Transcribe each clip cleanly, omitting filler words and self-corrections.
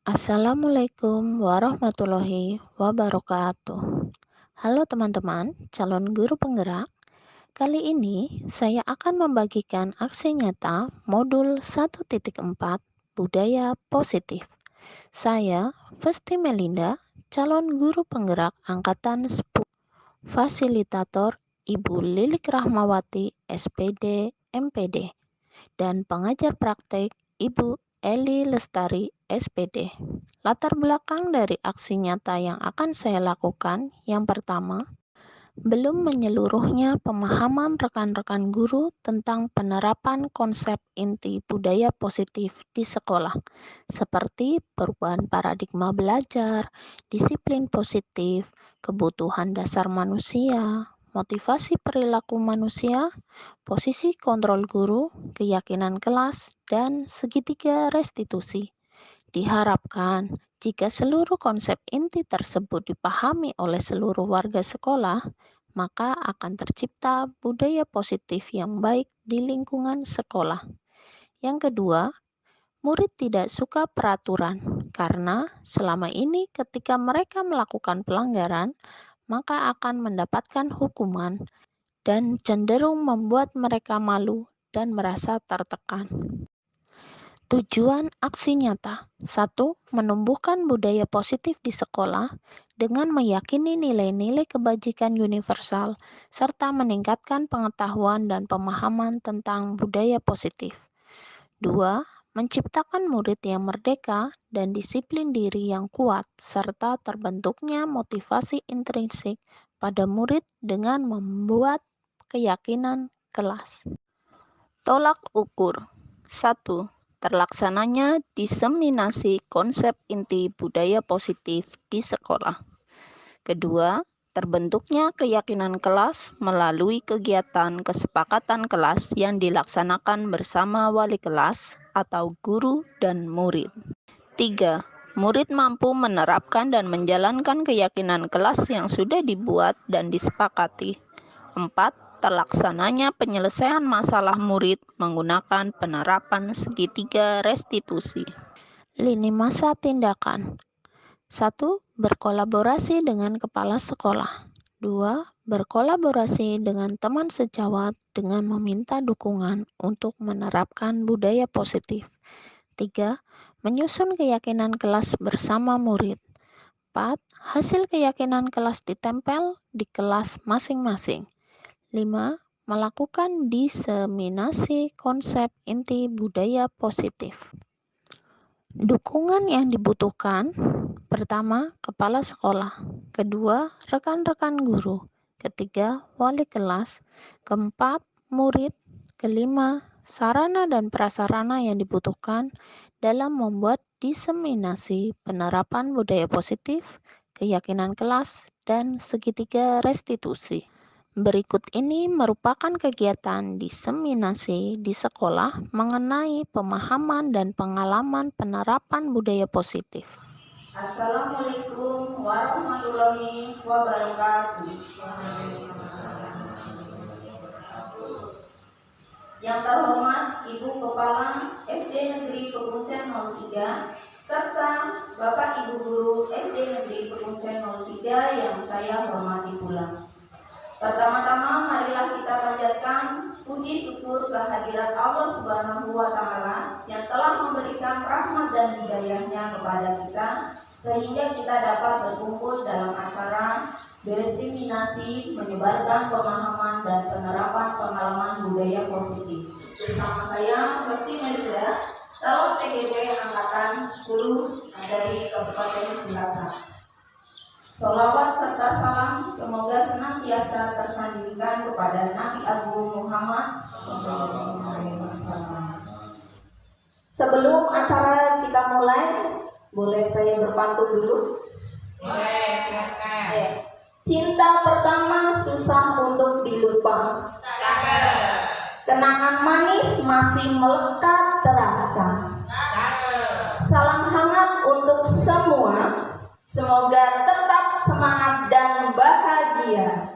Assalamualaikum warahmatullahi wabarakatuh. Halo teman-teman, calon guru penggerak. Kali ini saya akan membagikan aksi nyata modul 1.4 Budaya Positif. Saya, Festi Melinda, calon guru penggerak angkatan 10, fasilitator Ibu Lilik Rahmawati, SPD, MPD, dan pengajar praktek Ibu Eli Lestari, SPD. Latar belakang dari aksi nyata yang akan saya lakukan, yang pertama, belum menyeluruhnya pemahaman rekan-rekan guru tentang penerapan konsep inti budaya positif di sekolah, seperti perubahan paradigma belajar, disiplin positif, kebutuhan dasar manusia, motivasi perilaku manusia, posisi kontrol guru, keyakinan kelas, dan segitiga restitusi. Diharapkan jika seluruh konsep inti tersebut dipahami oleh seluruh warga sekolah, maka akan tercipta budaya positif yang baik di lingkungan sekolah. Yang kedua, murid tidak suka peraturan karena selama ini ketika mereka melakukan pelanggaran, maka akan mendapatkan hukuman dan cenderung membuat mereka malu dan merasa tertekan. Tujuan aksi nyata. 1. Menumbuhkan budaya positif di sekolah dengan meyakini nilai-nilai kebajikan universal serta meningkatkan pengetahuan dan pemahaman tentang budaya positif. 2. Menciptakan murid yang merdeka dan disiplin diri yang kuat serta terbentuknya motivasi intrinsik pada murid dengan membuat keyakinan kelas. Tolak ukur. 1. Terlaksananya diseminasi konsep inti budaya positif di sekolah. Kedua, terbentuknya keyakinan kelas melalui kegiatan kesepakatan kelas yang dilaksanakan bersama wali kelas atau guru dan murid. 3. Murid mampu menerapkan dan menjalankan keyakinan kelas yang sudah dibuat dan disepakati. 4. Terlaksananya penyelesaian masalah murid menggunakan penerapan segitiga restitusi. Lini masa tindakan. 1. Berkolaborasi dengan kepala sekolah. 2. Berkolaborasi dengan teman sejawat dengan meminta dukungan untuk menerapkan budaya positif. 3. Menyusun keyakinan kelas bersama murid. 4. Hasil keyakinan kelas ditempel di kelas masing-masing. 5. Melakukan diseminasi konsep inti budaya positif. Dukungan yang dibutuhkan. Pertama, kepala sekolah. Kedua, rekan-rekan guru. Ketiga, wali kelas. Keempat, murid. Kelima, sarana dan prasarana yang dibutuhkan dalam membuat diseminasi penerapan budaya positif, keyakinan kelas, dan segitiga restitusi. Berikut ini merupakan kegiatan diseminasi di sekolah mengenai pemahaman dan pengalaman penerapan budaya positif. Assalamualaikum warahmatullahi wabarakatuh. Yang terhormat Ibu Kepala SD Negeri Peguncen 03 serta Bapak Ibu Guru SD Negeri Peguncen 03 yang saya hormati pula. Pertama-tama marilah kita panjatkan puji syukur kehadirat Allah Subhanahu wa Ta'ala yang telah memberikan rahmat dan hidayahnya kepada kita sehingga kita dapat berkumpul dalam acara diseminasi menyebarkan pemahaman dan penerapan pengalaman budaya positif. Bersama saya Festi Melinda, calon CGP angkatan 10 dari Kabupaten Cilacap. Sholawat serta salam semoga senantiasa tersandingkan kepada Nabi Agung Muhammad SAW. Sebelum acara kita mulai, boleh saya berpantun dulu? Boleh, silakan. Cinta pertama susah untuk dilupa. Cakep. Kenangan manis masih melekat terasa. Cakep. Salam hangat untuk semua. Semoga tetap semangat dan bahagia.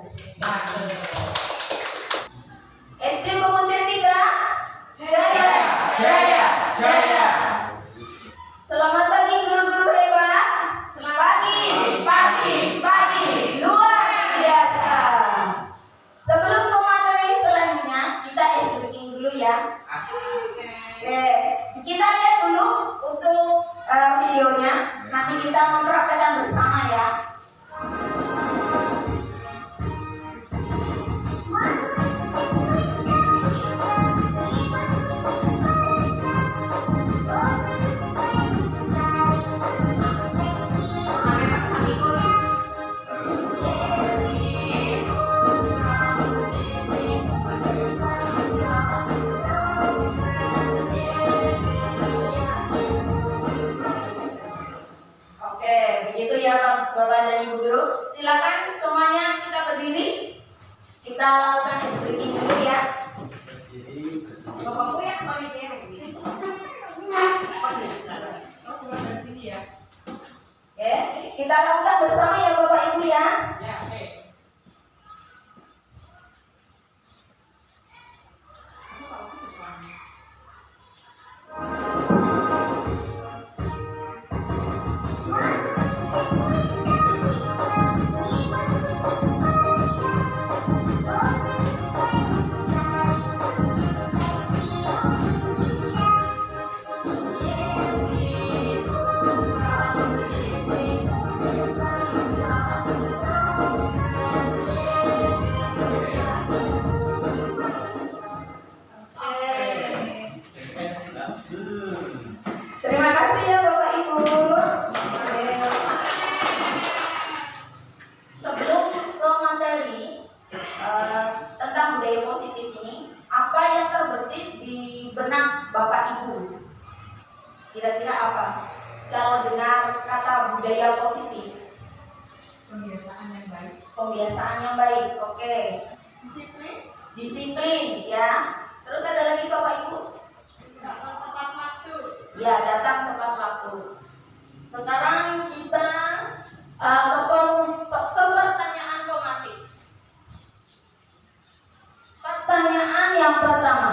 SD Peguncen 3, jaya, jaya, jaya. Selamat pagi guru-guru kita mempraktekkan bersama ya. Bapak dan Ibu Guru, silakan semuanya kita berdiri. Kita lakukan exbriefing dulu ya. Bapakku yang panitia. Oke, kita lakukan bersama ya Bapak Ibu ya. Terima kasih ya Bapak Ibu. Sebelum ke materi tentang budaya positif ini, apa yang terbesit di benak Bapak Ibu? Kira-kira apa? Kalau dengar kata budaya positif, Pembiasaan yang baik. Pembiasaan yang baik, oke. Disiplin ya. Terus ada lagi Bapak Ibu? Datang tepat waktu. Ya, datang tepat waktu. Sekarang kita ke pertanyaan pematik. Pertanyaan yang pertama,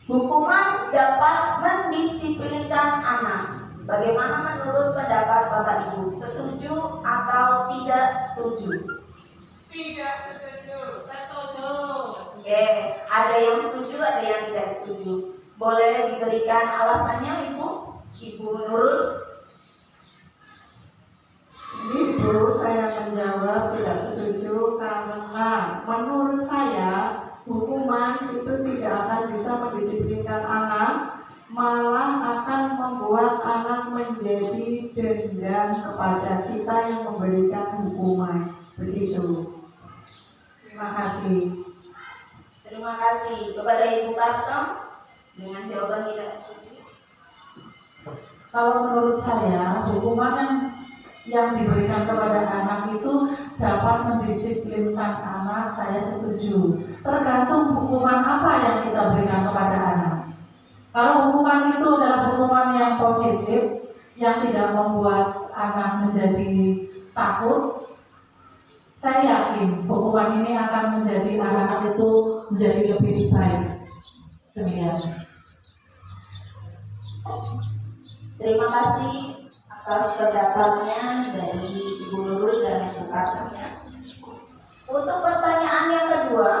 hukuman dapat mendisiplinkan anak. Bagaimana menurut pendapat Bapak Ibu? Setuju atau tidak setuju? Tidak setuju. Setuju. Oke, ada yang setuju, ada yang tidak setuju. Boleh diberikan alasannya Ibu? Ibu Nurul? Ibu, saya menjawab tidak setuju karena menurut saya hukuman itu tidak akan bisa mendisiplinkan anak, malah akan membuat anak menjadi dendam kepada kita yang memberikan hukuman. Begitu. Terima kasih. Terima kasih kepada Ibu Kartom dengan jawaban tidak setuju. Kalau menurut saya, hukuman yang diberikan kepada anak itu dapat mendisiplinkan anak, saya setuju. Tergantung hukuman apa yang kita berikan kepada anak. Kalau hukuman itu adalah hukuman yang positif, yang tidak membuat anak menjadi takut, saya yakin hukuman ini akan menjadi anak-anak itu menjadi lebih baik. Demikian. Terima kasih atas pendapatnya dari Ibu Nurul dan Ibu Kartom. Untuk pertanyaan yang kedua,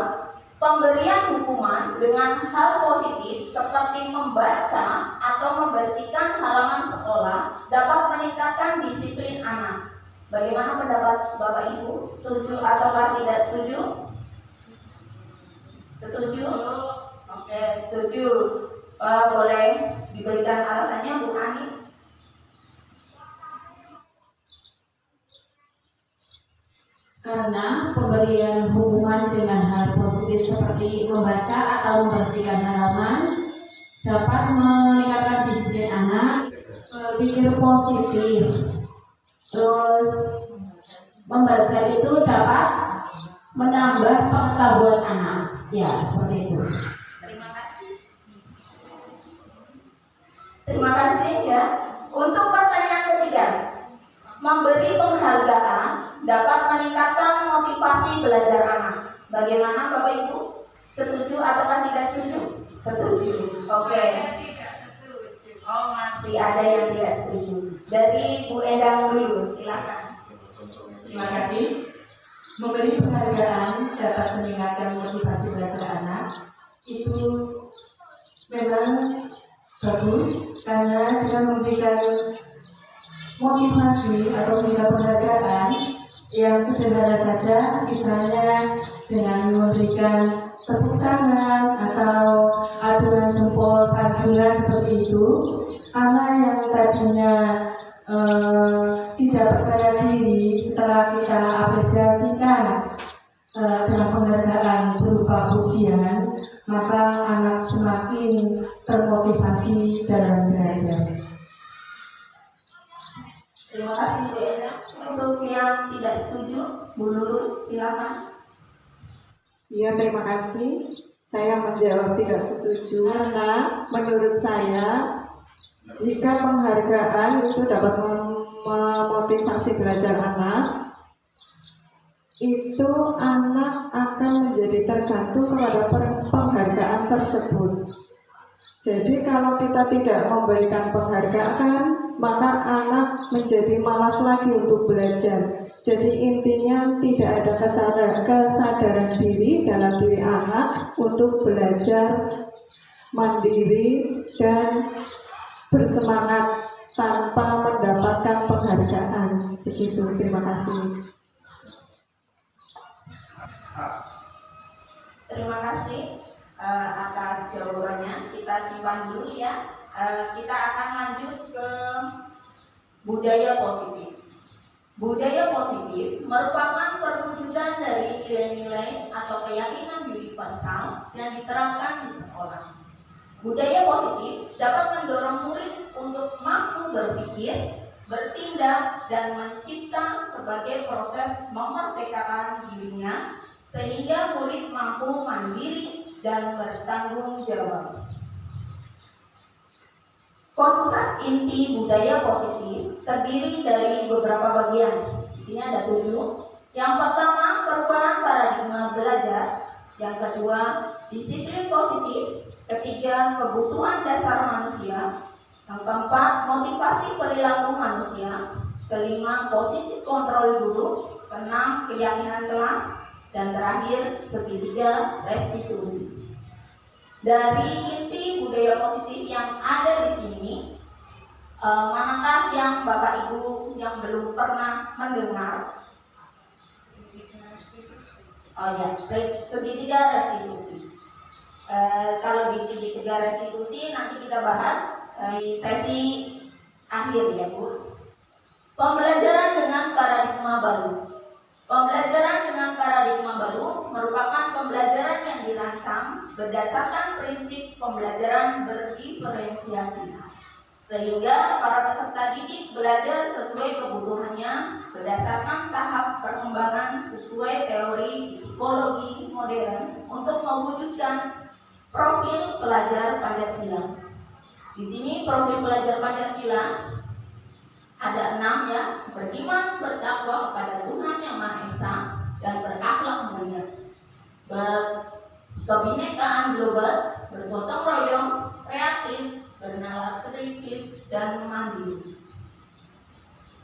pemberian hukuman dengan hal positif seperti membaca atau membersihkan halaman sekolah dapat meningkatkan disiplin anak. Bagaimana pendapat Bapak Ibu? Setuju atau tidak setuju? Setuju? Oke, setuju. Boleh diberikan alasannya Bu Anis? Karena pemberian hukuman dengan hal positif seperti membaca atau membersihkan halaman dapat meningkatkan disiplin anak, berpikir positif. Terus membaca itu dapat menambah pengetahuan anak. Ya, seperti itu. Terima kasih. Terima kasih ya. Untuk pertanyaan ketiga, memberi penghargaan dapat meningkatkan motivasi belajar anak. Bagaimana Bapak Ibu? Setuju atau tidak setuju? Setuju. Oke. Tidak setuju. Oh, masih ada yang tidak setuju. Dari Bu Endang dulu, silakan. Terima kasih. Memberi penghargaan dapat meningkatkan motivasi belajar anak. Itu memang bagus karena dengan memberikan motivasi atau berikan penghargaan yang sederhana saja, misalnya dengan memberikan tepuk tangan atau acuan jempol sanjungan seperti itu. Anak yang tadinya tidak percaya diri, setelah kita apresiasikan dengan penghargaan berupa pujian, maka anak semakin termotivasi dalam belajar. Terima kasih Bu Enda. Untuk yang tidak setuju, Bu Nurul, silakan. Iya, terima kasih. Saya menjawab tidak setuju karena menurut saya jika penghargaan itu dapat memotivasi belajar anak, itu anak akan menjadi tergantung kepada penghargaan tersebut. Jadi kalau kita tidak memberikan penghargaan, maka anak menjadi malas lagi untuk belajar. Jadi intinya tidak ada kesadaran diri dalam diri anak untuk belajar mandiri dan bersemangat tanpa mendapatkan penghargaan. Begitu, terima kasih. Terima kasih atas jawabannya. Kita simpan dulu ya. Kita akan lanjut ke budaya positif. Budaya positif merupakan perwujudan dari nilai-nilai atau keyakinan universal yang diterapkan di sekolah. Budaya positif dapat mendorong murid untuk mampu berpikir, bertindak, dan mencipta sebagai proses memerdekakan dirinya sehingga murid mampu mandiri dan bertanggung jawab. Konsep inti budaya positif terdiri dari beberapa bagian. Di sini ada 7. Yang pertama, perubahan paradigma belajar. Yang kedua, disiplin positif. Ketiga, kebutuhan dasar manusia. Yang keempat, motivasi perilaku manusia. Kelima, posisi kontrol guru. Keenam, keyakinan kelas. Dan terakhir, segitiga restitusi. Dari inti budaya positif yang ada di sini, manakah yang Bapak Ibu yang belum pernah mendengar? Oh ya, segitiga restitusi. Kalau di segitiga restitusi nanti kita bahas di sesi akhir ya Bu. Pembelajaran dengan paradigma baru. Pembelajaran dengan paradigma baru merupakan pembelajaran yang dirancang berdasarkan prinsip pembelajaran berdiferensiasi, sehingga para peserta didik belajar sesuai kebutuhannya berdasarkan tahap perkembangan sesuai teori psikologi modern untuk mewujudkan profil pelajar Pancasila. Di sini profil pelajar Pancasila ada 6 ya: beriman, bertakwa kepada Tuhan Yang Maha Esa, dan berakhlak mulia, kebinekaan global, bergotong royong, kreatif, bernalar kritis, dan mandiri.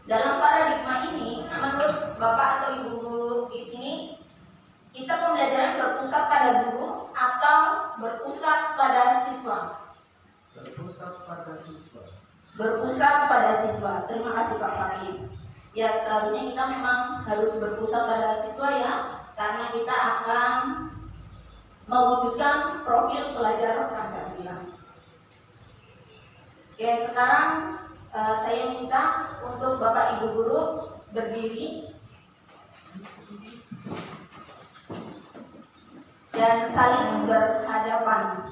Dalam paradigma ini, menurut Bapak atau Ibu guru di sini, kita pembelajaran berpusat pada guru atau berpusat pada siswa? Berpusat pada siswa. Berpusat pada siswa. Terima kasih Pak Fakih. Ya, seharusnya kita memang harus berpusat pada siswa ya, karena kita akan mewujudkan profil pelajar Pancasila. Oke, sekarang saya minta untuk Bapak Ibu guru berdiri dan saling berhadapan.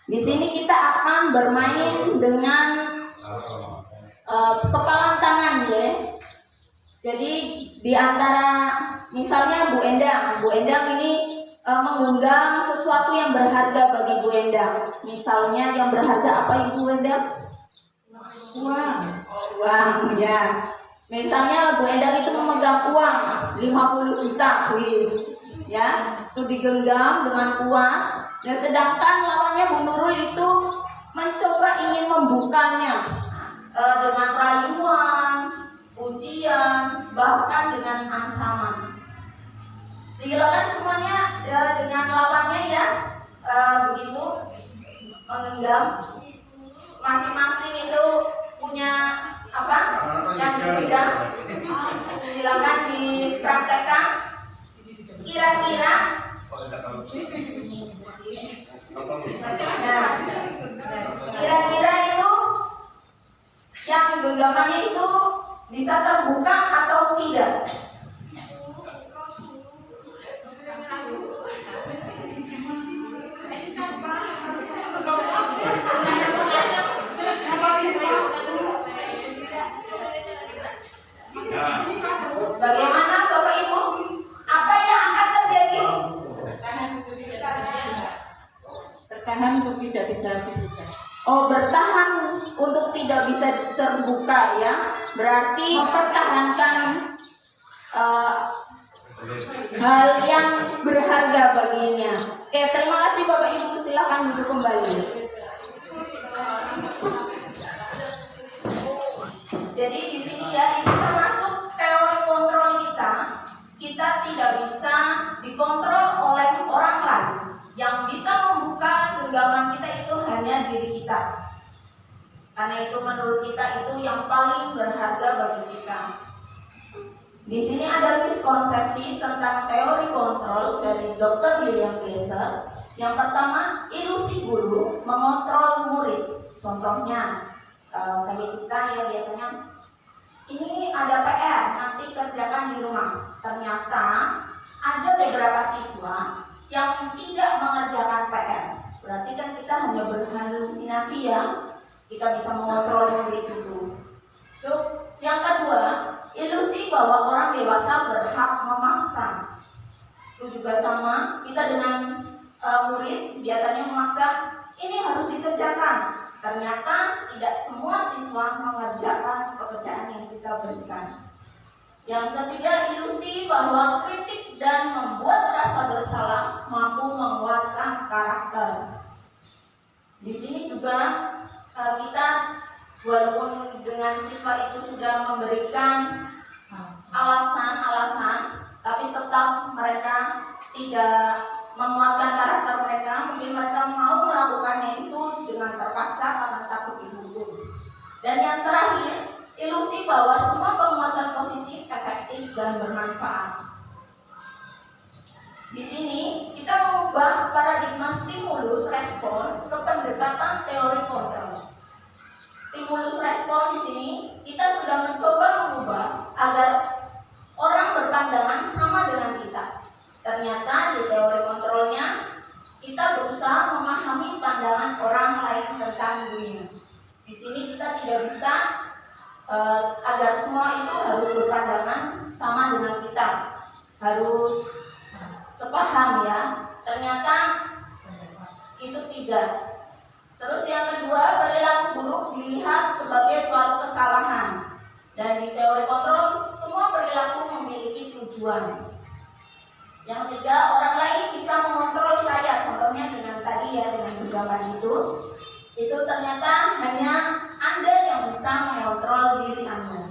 Di sini kita akan bermain dengan kepalan tangan ya. Jadi di antara misalnya Bu Endang ini menggenggam sesuatu yang berharga bagi Bu Endang. Misalnya yang berharga apa Ibu Endang? Uang ya. Misalnya Bu Endang itu memegang uang 50 juta, ya, itu digenggam dengan kuat. Dan sedangkan lawannya Bu Nurul itu mencoba ingin membukanya dengan rayuan, pujian, bahkan dengan ancaman. Silakan semuanya dengan lawannya ya, begitu menggenggam. Masing-masing itu punya apa yang berbeda. Silakan dipraktekkan. Kira-kira itu yang genggamannya itu bisa terbuka atau tidak? Bagaimana Bapak Ibu? Apa yang akan terjadi? Bertahan untuk tidak bisa dibuka. Oh, bertahan untuk tidak bisa terbuka ya. Berarti mempertahankan hal yang berharga baginya. Oke, terima kasih Bapak Ibu. Silakan duduk kembali. Jadi di sini ya, ini termasuk teori kontrol kita. Kita tidak bisa dikontrol oleh orang lain. Yang bisa membuka genggaman kita itu hanya diri kita. Karena itu menurut kita itu yang paling berharga bagi kita. Di sini ada miskonsepsi tentang teori kontrol dari Dr. William Glasser. Yang pertama, ilusi guru mengontrol murid. Contohnya, kayak kita ya biasanya, ini ada PR, nanti kerjakan di rumah. Ternyata ada beberapa siswa yang tidak mengerjakan PR. Berarti kan kita hanya berhalusinasi ya. Kita bisa mengontrol murid itu. Yang kedua, ilusi bahwa orang dewasa berhak memaksa. Itu juga sama, kita dengan murid biasanya memaksa, ini harus dikerjakan. Ternyata tidak semua siswa mengerjakan pekerjaan yang kita berikan. Yang ketiga, ilusi bahwa kritik dan membuat rasa bersalah mampu menguatkan karakter. Di sini juga kita walaupun dengan siswa itu sudah memberikan alasan-alasan, tapi tetap mereka tidak menguatkan karakter mereka. Mungkin mereka mau melakukannya itu dengan terpaksa karena takut dihukum. Dan yang terakhir, ilusi bahwa semua penguatan positif, efektif, dan bermanfaat. Di sini kita mengubah paradigma stimulus respon ke pendekatan teori kontrol. Stimulus respon di sini kita sudah mencoba mengubah agar orang berpandangan sama dengan kita. Ternyata di teori kontrolnya kita berusaha memahami pandangan orang lain tentang dunia. Di sini kita tidak bisa agar semua itu harus berpandangan sama dengan kita, harus sepaham ya. Ternyata itu tidak. Terus yang kedua, perilaku buruk dilihat sebagai suatu kesalahan. Dan di teori kontrol, semua perilaku memiliki tujuan. Yang ketiga, orang lain bisa mengontrol saya. Contohnya dengan tadi ya, dengan genggaman itu ternyata hanya Anda yang bisa mengontrol diri Anda.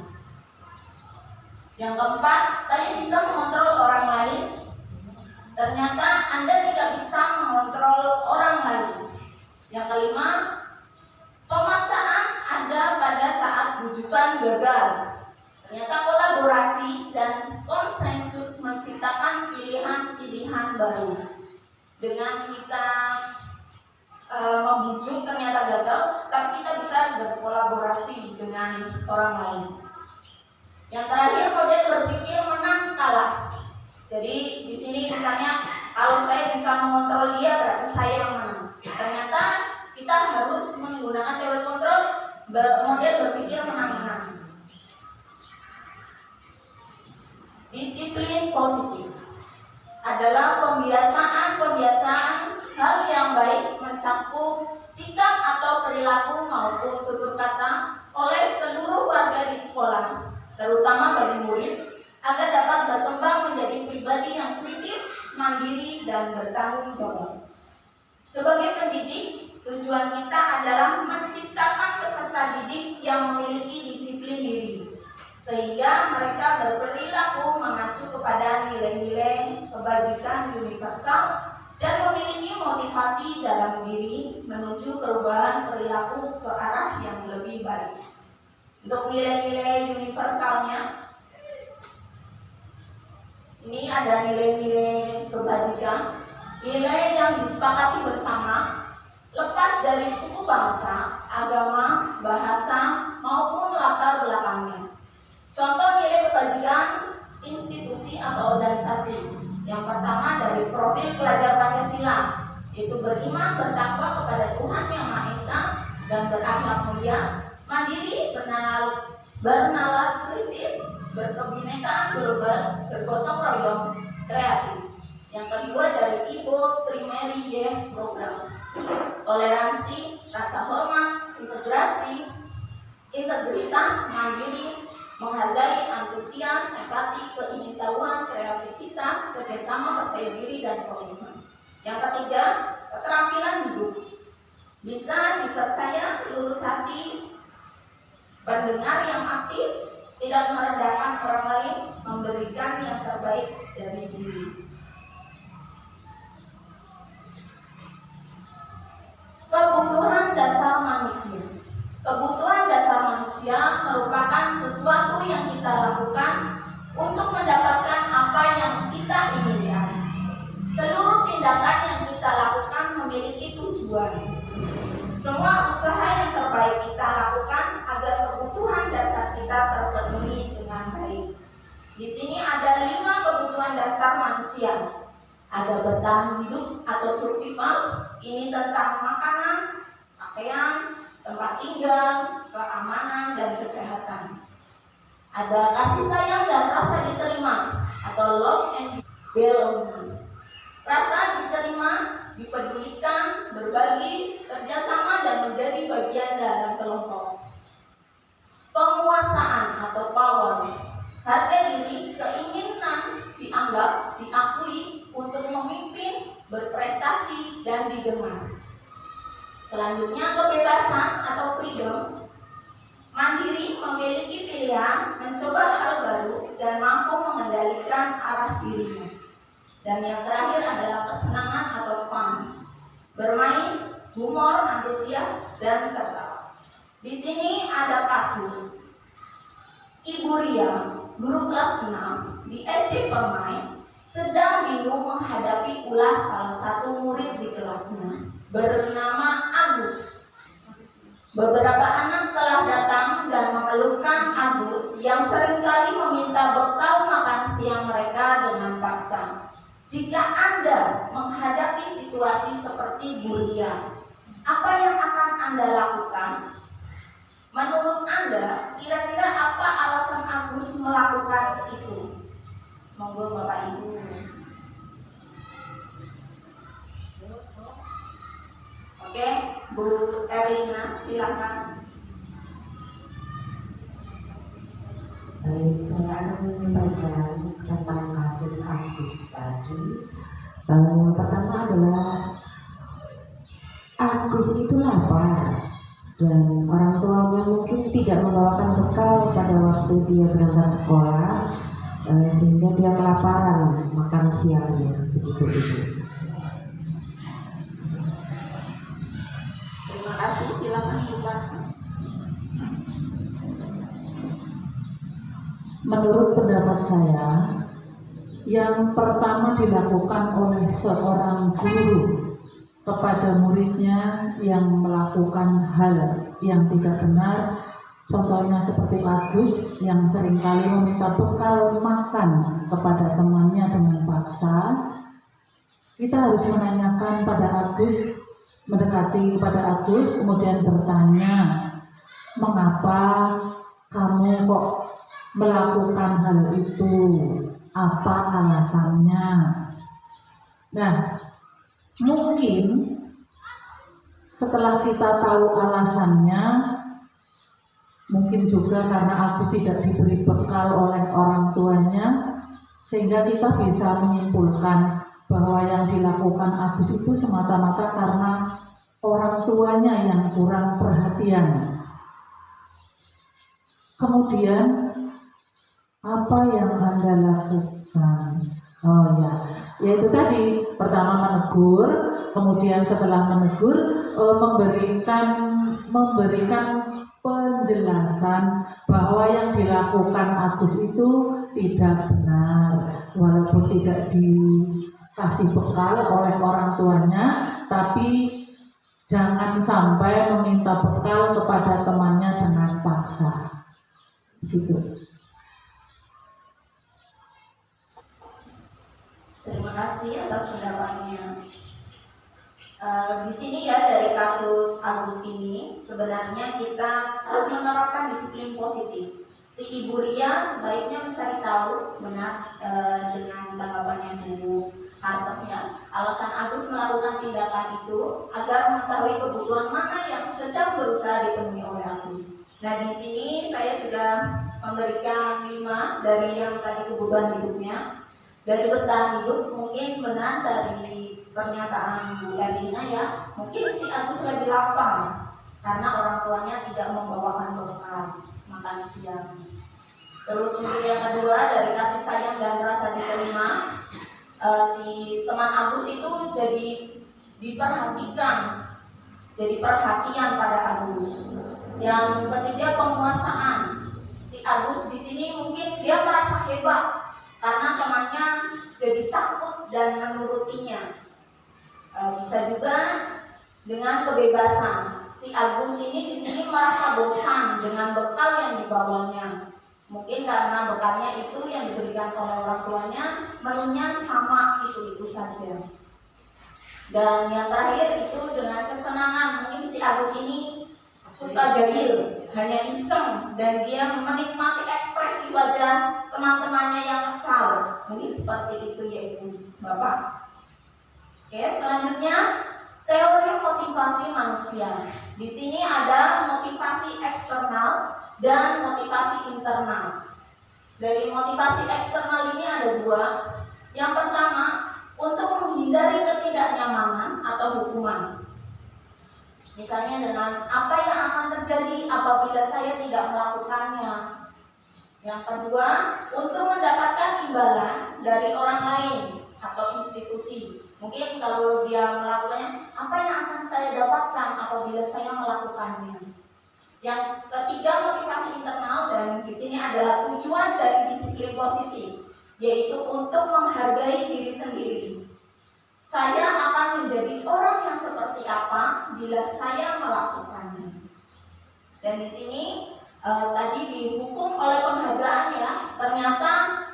Yang keempat, saya bisa mengontrol orang lain. Ternyata Anda tidak bisa mengontrol orang lain. Yang kelima, pemaksaan ada pada saat bujukan gagal. Ternyata kolaborasi dan konsensus menciptakan pilihan-pilihan baru. Dengan kita membujuk ternyata gagal, tapi kita bisa berkolaborasi dengan orang lain. Yang terakhir, model berpikir menang kalah. Jadi di sini misalnya kalau saya bisa mengontrol dia, berarti saya yang menang. Ternyata kita harus menggunakan teori kontrol model berpikir menang-menang. Disiplin positif adalah pembiasaan hal yang baik mencakup sikap atau perilaku maupun tutur kata oleh seluruh warga di sekolah, terutama bagi murid, agar dapat berkembang menjadi pribadi yang kritis, mandiri, dan bertanggung jawab. Sebagai pendidik, tujuan kita adalah menciptakan peserta didik yang memiliki disiplin diri, sehingga mereka berperilaku mengacu kepada nilai-nilai kebajikan universal dan memiliki motivasi dalam diri menuju perubahan perilaku ke arah yang lebih baik. Untuk nilai-nilai universalnya, ini ada nilai-nilai kebajikan, nilai yang disepakati bersama, lepas dari suku bangsa, agama, bahasa, maupun latar belakangnya. Contoh nilai kebajikan institusi atau organisasi. Yang pertama dari profil pelajar Pancasila, yaitu beriman bertakwa kepada Tuhan Yang Maha Esa dan berakhlak mulia, mandiri, bernalar kritis, berkebinekaan global, bergotong royong, kreatif. Yang kedua dari IPO Primary Yes Program, toleransi, rasa hormat, integrasi, integritas, mandiri, menghargai, antusias, empati, keingintahuan, kreativitas, kerjasama, percaya diri, dan komitmen. Yang ketiga, keterampilan hidup, bisa dipercaya, lurus hati, pendengar yang aktif, tidak merendahkan orang lain, memberikan yang terbaik dari diri. Kebutuhan dasar manusia. Kebutuhan dasar manusia merupakan sesuatu yang kita lakukan untuk mendapatkan apa yang kita inginkan. Seluruh tindakan yang kita lakukan memiliki tujuan. Semua usaha yang terbaik kita lakukan agar kebutuhan dasar kita terpenuhi dengan baik. Di sini ada 5 kebutuhan dasar manusia. Ada bertahan hidup atau survival, ini tentang makanan, pakaian, tempat tinggal, keamanan, dan kesehatan. Ada kasih sayang dan rasa diterima atau love and belonging. Rasa diterima, dipedulikan, berbagi, kerjasama, dan menjadi bagian dalam kelompok. Penguasaan atau power, harga diri, keinginan dianggap, diakui untuk memimpin, berprestasi, dan didengar. Selanjutnya kebebasan atau freedom, mandiri, memiliki pilihan, mencoba hal baru, dan mampu mengendalikan arah dirinya. Dan yang terakhir adalah kesenangan atau fun, bermain, humor, antusias, dan tertawa. Di sini ada kasus Ibu Ria, guru kelas 6 di SD Permai, sedang bingung menghadapi ulah salah satu murid di kelasnya bernama Agus. Beberapa anak telah datang dan mengeluhkan Agus yang seringkali meminta bekal makan siang mereka dengan paksa. Jika Anda menghadapi situasi seperti Bu Lia, apa yang akan Anda lakukan? Menurut Anda, kira-kira apa alasan Agus melakukan itu? Monggo Bapak Ibu. Oke, Bu Erlina, silakan. Baik, saya akan menyampaikan tentang kasus Agus tadi. Yang pertama adalah Agus itu lapar dan orang tuanya mungkin tidak membawakan bekal pada waktu dia berangkat sekolah, sehingga dia kelaparan makan siangnya, begitu Ibu. Terima kasih, silakan Bapak. Menurut pendapat saya, yang pertama dilakukan oleh seorang guru kepada muridnya yang melakukan hal yang tidak benar, contohnya seperti Agus yang seringkali meminta bekal makan kepada temannya dengan paksa, kita harus menanyakan pada Agus, mendekati kepada Agus, kemudian bertanya, mengapa kamu kok melakukan hal itu, apa alasannya? Nah, mungkin setelah kita tahu alasannya, mungkin juga karena Agus tidak diberi bekal oleh orang tuanya, sehingga kita bisa menyimpulkan bahwa yang dilakukan Agus itu semata-mata karena orang tuanya yang kurang perhatian. Kemudian apa yang Anda lakukan? Oh ya, Yaitu tadi, pertama menegur, kemudian setelah menegur memberikan penjelasan bahwa yang dilakukan Agus itu tidak benar, walaupun tidak dikasih bekal oleh orang tuanya, tapi jangan sampai meminta bekal kepada temannya dengan paksa. Gitu. Terima kasih atas pendapatnya. Di sini ya, dari kasus Agus ini sebenarnya kita harus menerapkan disiplin positif. Si Ibu Ria sebaiknya mencari tahu benar dengan tanggapannya Bu Hartem ya, alasan Agus melakukan tindakan itu agar mengetahui kebutuhan mana yang sedang berusaha dipenuhi oleh Agus. Nah, di sini saya sudah memberikan 5 dari yang tadi kebutuhan hidupnya. Dari bertahan hidup mungkin benar dari pernyataan Bu Erlina ya, mungkin si Agus lagi lapar karena orang tuanya tidak membawakan bekal makan siang. Terus untuk yang kedua, dari kasih sayang dan rasa diterima, si teman Agus itu jadi diperhatikan, jadi perhatian pada Agus. Yang ketiga, penguasaan. Si Agus di sini mungkin dia merasa hebat karena temannya jadi takut dan menurutinya. Bisa juga dengan kebebasan. Si Agus ini di sini merasa bosan dengan bekal yang dibawanya. Mungkin karena bekalnya itu yang diberikan oleh orang tuanya, menunya sama itu saja. Dan yang terakhir itu dengan kesenangan. Mungkin si Agus ini suka jahil, hanya iseng, dan dia menikmati ekspresi wajah teman-temannya yang kesal. Mungkin seperti itu ya Ibu Bapak. Oke, selanjutnya teori motivasi manusia. Di sini ada motivasi eksternal dan motivasi internal. Dari motivasi eksternal ini ada 2. Yang pertama, untuk menghindari ketidaknyamanan atau hukuman. Misalnya dengan apa yang akan terjadi apabila saya tidak melakukannya. Yang kedua, untuk mendapatkan imbalan dari orang lain atau institusi. Mungkin kalau dia melakukannya, apa yang akan saya dapatkan apabila saya melakukannya. Yang ketiga, motivasi internal, dan di sini adalah tujuan dari disiplin positif, yaitu untuk menghargai diri sendiri. Saya akan menjadi orang yang seperti apa bila saya melakukannya. Dan di sini tadi dihukum oleh penghargaan ya. Ternyata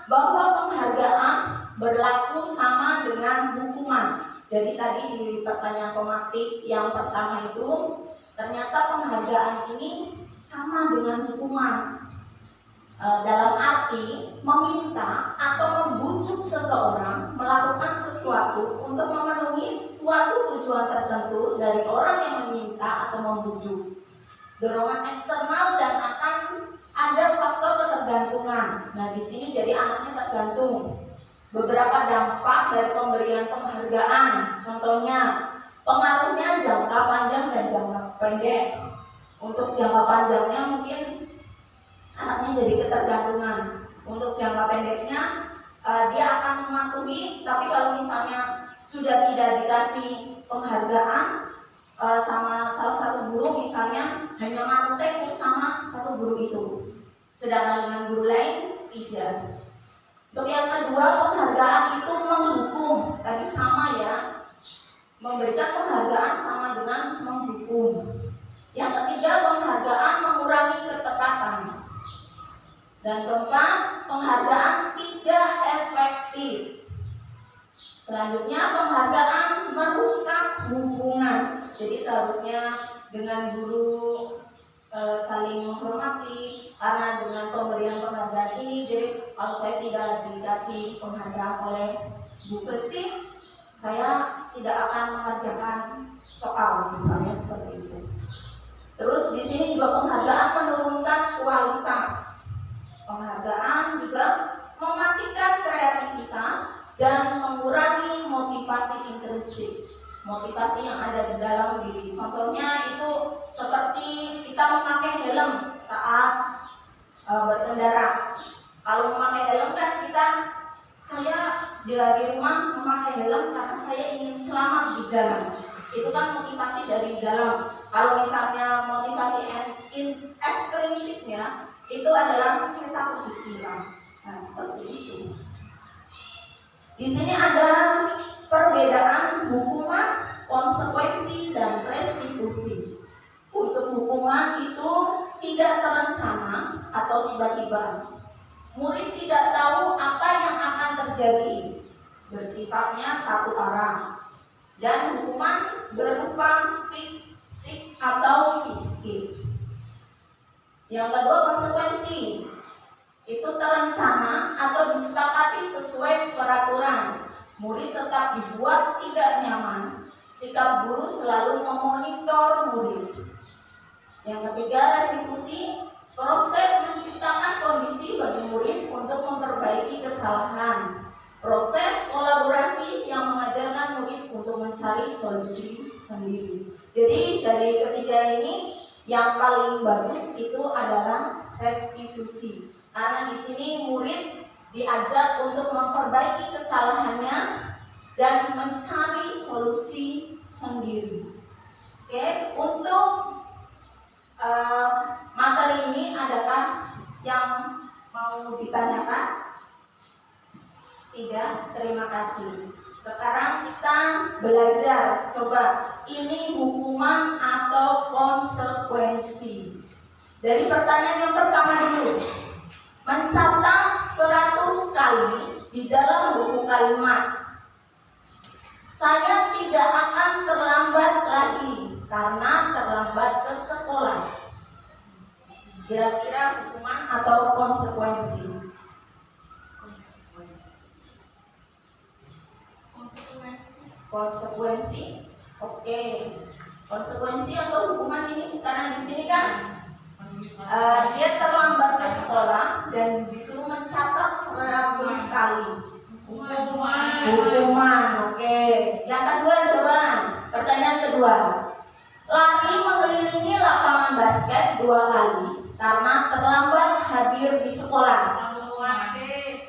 bahwa penghargaan berlaku sama dengan hukuman. Jadi tadi di pertanyaan pematik yang pertama itu, ternyata penghargaan ini sama dengan hukuman. Dalam arti meminta atau membujuk seseorang melakukan sesuatu untuk memenuhi suatu tujuan tertentu dari orang yang meminta atau membujuk. Dorongan eksternal dan akan ada faktor ketergantungan. Nah, di sini jadi anaknya tergantung. Beberapa dampak dari pemberian penghargaan, contohnya pengaruhnya jangka panjang dan jangka pendek. Untuk jangka panjangnya mungkin anaknya jadi ketergantungan. Untuk jangka pendeknya dia akan mematuhi, tapi kalau misalnya sudah tidak dikasih penghargaan sama salah satu guru, misalnya hanya mantek sama satu guru itu, sedangkan dengan guru lain tidak. Untuk yang kedua, penghargaan itu menghukum. Tadi sama ya, memberikan penghargaan sama dengan menghukum. Yang ketiga, penghargaan mengurangi ketepatan. Dan keempat, penghargaan tidak efektif. Selanjutnya, penghargaan merusak hubungan. Jadi seharusnya dengan guru saling menghormati, karena dengan pemberian penghargaan ini, jadi kalau saya tidak dikasih penghargaan oleh Bu Pesti, saya tidak akan mengerjakan soal, misalnya seperti itu. Terus di sini juga penghargaan menurunkan kualitas. Penghargaan juga mematikan kreativitas dan mengurangi motivasi intrinsik, motivasi yang ada di dalam diri. Contohnya itu seperti kita memakai helm saat berkendara. Kalau memakai helm kan saya dari rumah memakai helm karena saya ingin selamat di jalan. Itu kan motivasi dari dalam. Kalau misalnya motivasi ekstrinsiknya itu adalah saya takut ditilang. Nah, seperti itu. Di sini ada perbedaan hukuman, konsekuensi, dan restitusi. Untuk hukuman itu tidak terencana atau tiba-tiba. Murid tidak tahu apa yang akan terjadi, bersifatnya satu arah. Dan hukuman berupa fisik atau psikis. Yang kedua, konsekuensi. Itu terencana atau disepakati sesuai peraturan. Murid tetap dibuat tidak nyaman. Sikap guru selalu memonitor murid. Yang ketiga, restitusi. Proses menciptakan kondisi bagi murid untuk memperbaiki kesalahan. Proses kolaborasi yang mengajarkan murid untuk mencari solusi sendiri. Jadi dari ketiga ini yang paling bagus itu adalah restitusi. Karena di sini murid diajak untuk memperbaiki kesalahannya dan mencari solusi sendiri. Oke, untuk materi ini adakah yang mau ditanyakan? Tidak, terima kasih. Sekarang kita belajar. Coba, ini hukuman atau konsekuensi. Dari pertanyaan yang pertama dulu. Mencatat 100 kali di dalam buku kalimat. Saya tidak akan terlambat lagi karena terlambat ke sekolah. Kira-kira hukuman atau konsekuensi? Konsekuensi. Oke. Konsekuensi atau hukuman ini karena di sini kan dia terlambat ke sekolah dan disuruh mencatat 100 kali. Hukuman. Oke. Yang kedua coba. Pertanyaan kedua. Lari mengelilingi lapangan basket 2 kali karena terlambat hadir di sekolah.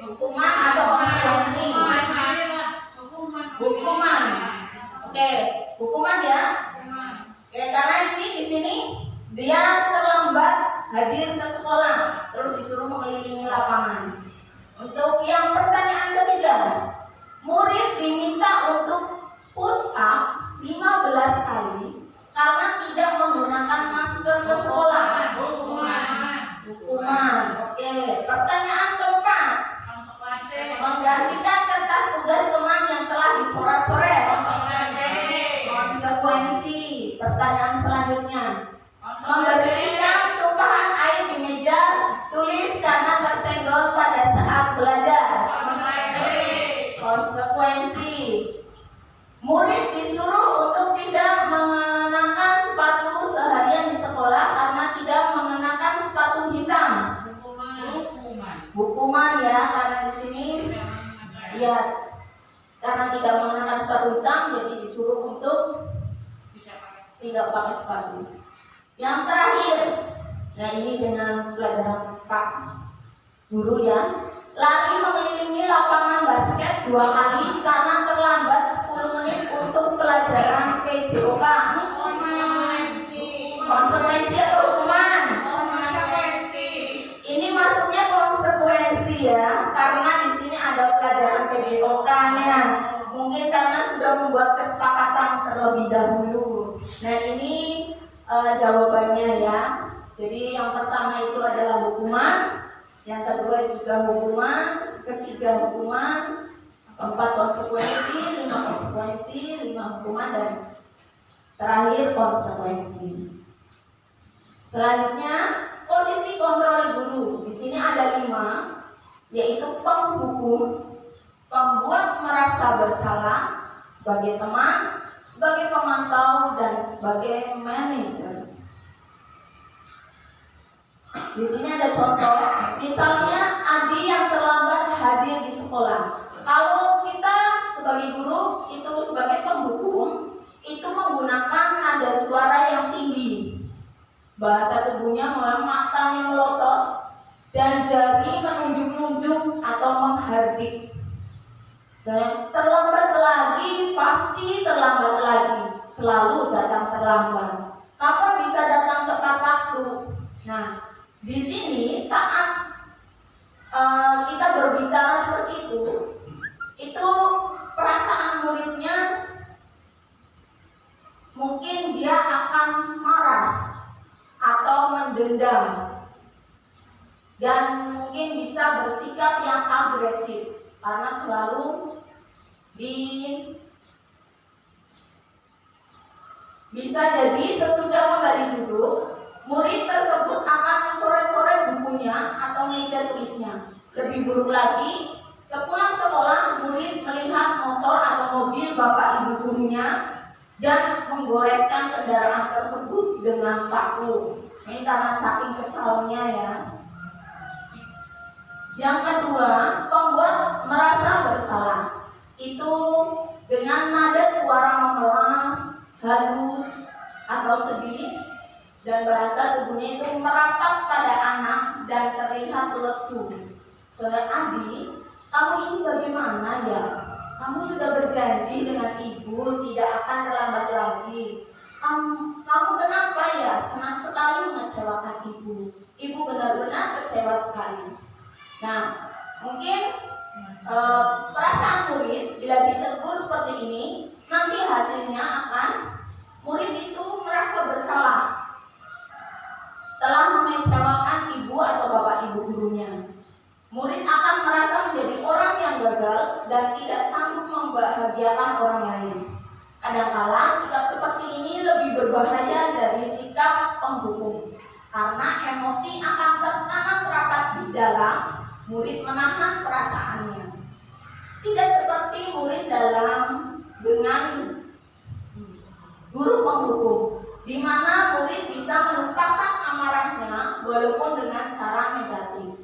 Hukuman atau konsekuensi? Hukuman. Oke, hukuman ya. Oke, karena ini di sini dia terlambat hadir ke sekolah, terus disuruh mengelilingi lapangan. Untuk yang pertanyaan ketiga, murid diminta untuk push up 15 kali karena tidak menggunakan masker ke sekolah. Hukuman. Oke, pertanyaan keempat, menggantikan kertas tugas teman yang telah dicoret-coret. Konsekuensi. Pertanyaan selanjutnya, membersihkan tumpahan air di meja tulis karena tersenggol pada saat belajar. Konsekuensi. Murid disuruh untuk tidak mengenakan sepatu seharian di sekolah karena tidak mengenakan sepatu hitam. Hukuman ya, karena di sini ya karena tidak mengenakan sepatu hitam jadi disuruh untuk tidak pakai sepatu. Yang terakhir, nah ini dengan pelajaran Pak Guru ya. Lari mengelilingi lapangan basket 2 kali karena terlambat 10 menit untuk pelajaran PJOK. Konsekuensi atau hukuman? Ini maksudnya konsekuensi ya, karena di sini ada pelajaran PJOK-nya. Mungkin karena sudah membuat kesepakatan terlebih dahulu. Nah ini jawabannya ya. Jadi yang pertama itu adalah hukuman, yang kedua juga hukuman, ketiga hukuman, keempat konsekuensi, 5 konsekuensi, 5 hukuman, dan terakhir konsekuensi. Selanjutnya posisi kontrol guru. Di sini ada 5, yaitu penghukum, pembuat merasa bersalah, sebagai teman, sebagai pemantau, dan sebagai manajer. Di sini ada contoh, misalnya Adi yang terlambat hadir di sekolah. Kalau kita sebagai guru itu sebagai penghukum, itu menggunakan nada suara yang tinggi, bahasa tubuhnya matanya melotot, dan jari menunjuk-nunjuk atau menghardik. Dan terlambat lagi, pasti terlambat lagi, selalu datang terlambat. Kapan bisa datang tepat waktu? Nah, di sini saat kita berbicara seperti itu perasaan muridnya mungkin dia akan marah atau mendendam dan mungkin bisa bersikap yang agresif karena selalu bisa jadi sesudah kembali duduk, murid tersebut akan mencoret-coret bukunya atau meja tulisnya. Lebih buruk lagi, sepulang sekolah murid melihat motor atau mobil bapak ibu gurunya dan menggoreskan kendaraan tersebut dengan paku. Ini karena saking kesalnya ya. Yang kedua, pembuat merasa bersalah. Itu dengan nada suara memelas, halus, atau sedih, dan bahasa tubuhnya itu merapat pada anak dan terlihat lesu. Adi, kamu ini bagaimana ya? Kamu sudah berjanji dengan ibu tidak akan terlambat lagi. Kamu kenapa ya senang sekali mengecewakan ibu? Ibu benar-benar kecewa sekali. Nah, mungkin perasaan murid bila ditegur seperti ini, nanti hasilnya akan murid itu merasa bersalah telah mengecewakan ibu atau bapak ibu gurunya. Murid akan merasa menjadi orang yang gagal dan tidak sanggup membahagiakan orang lain. Kadangkala sikap seperti ini lebih berbahaya dari sikap penghukum, karena emosi akan tertanam rapat di dalam murid menahan perasaannya. Tidak seperti murid dengan guru penghukum, di mana murid bisa melupakan amarahnya walaupun dengan cara negatif.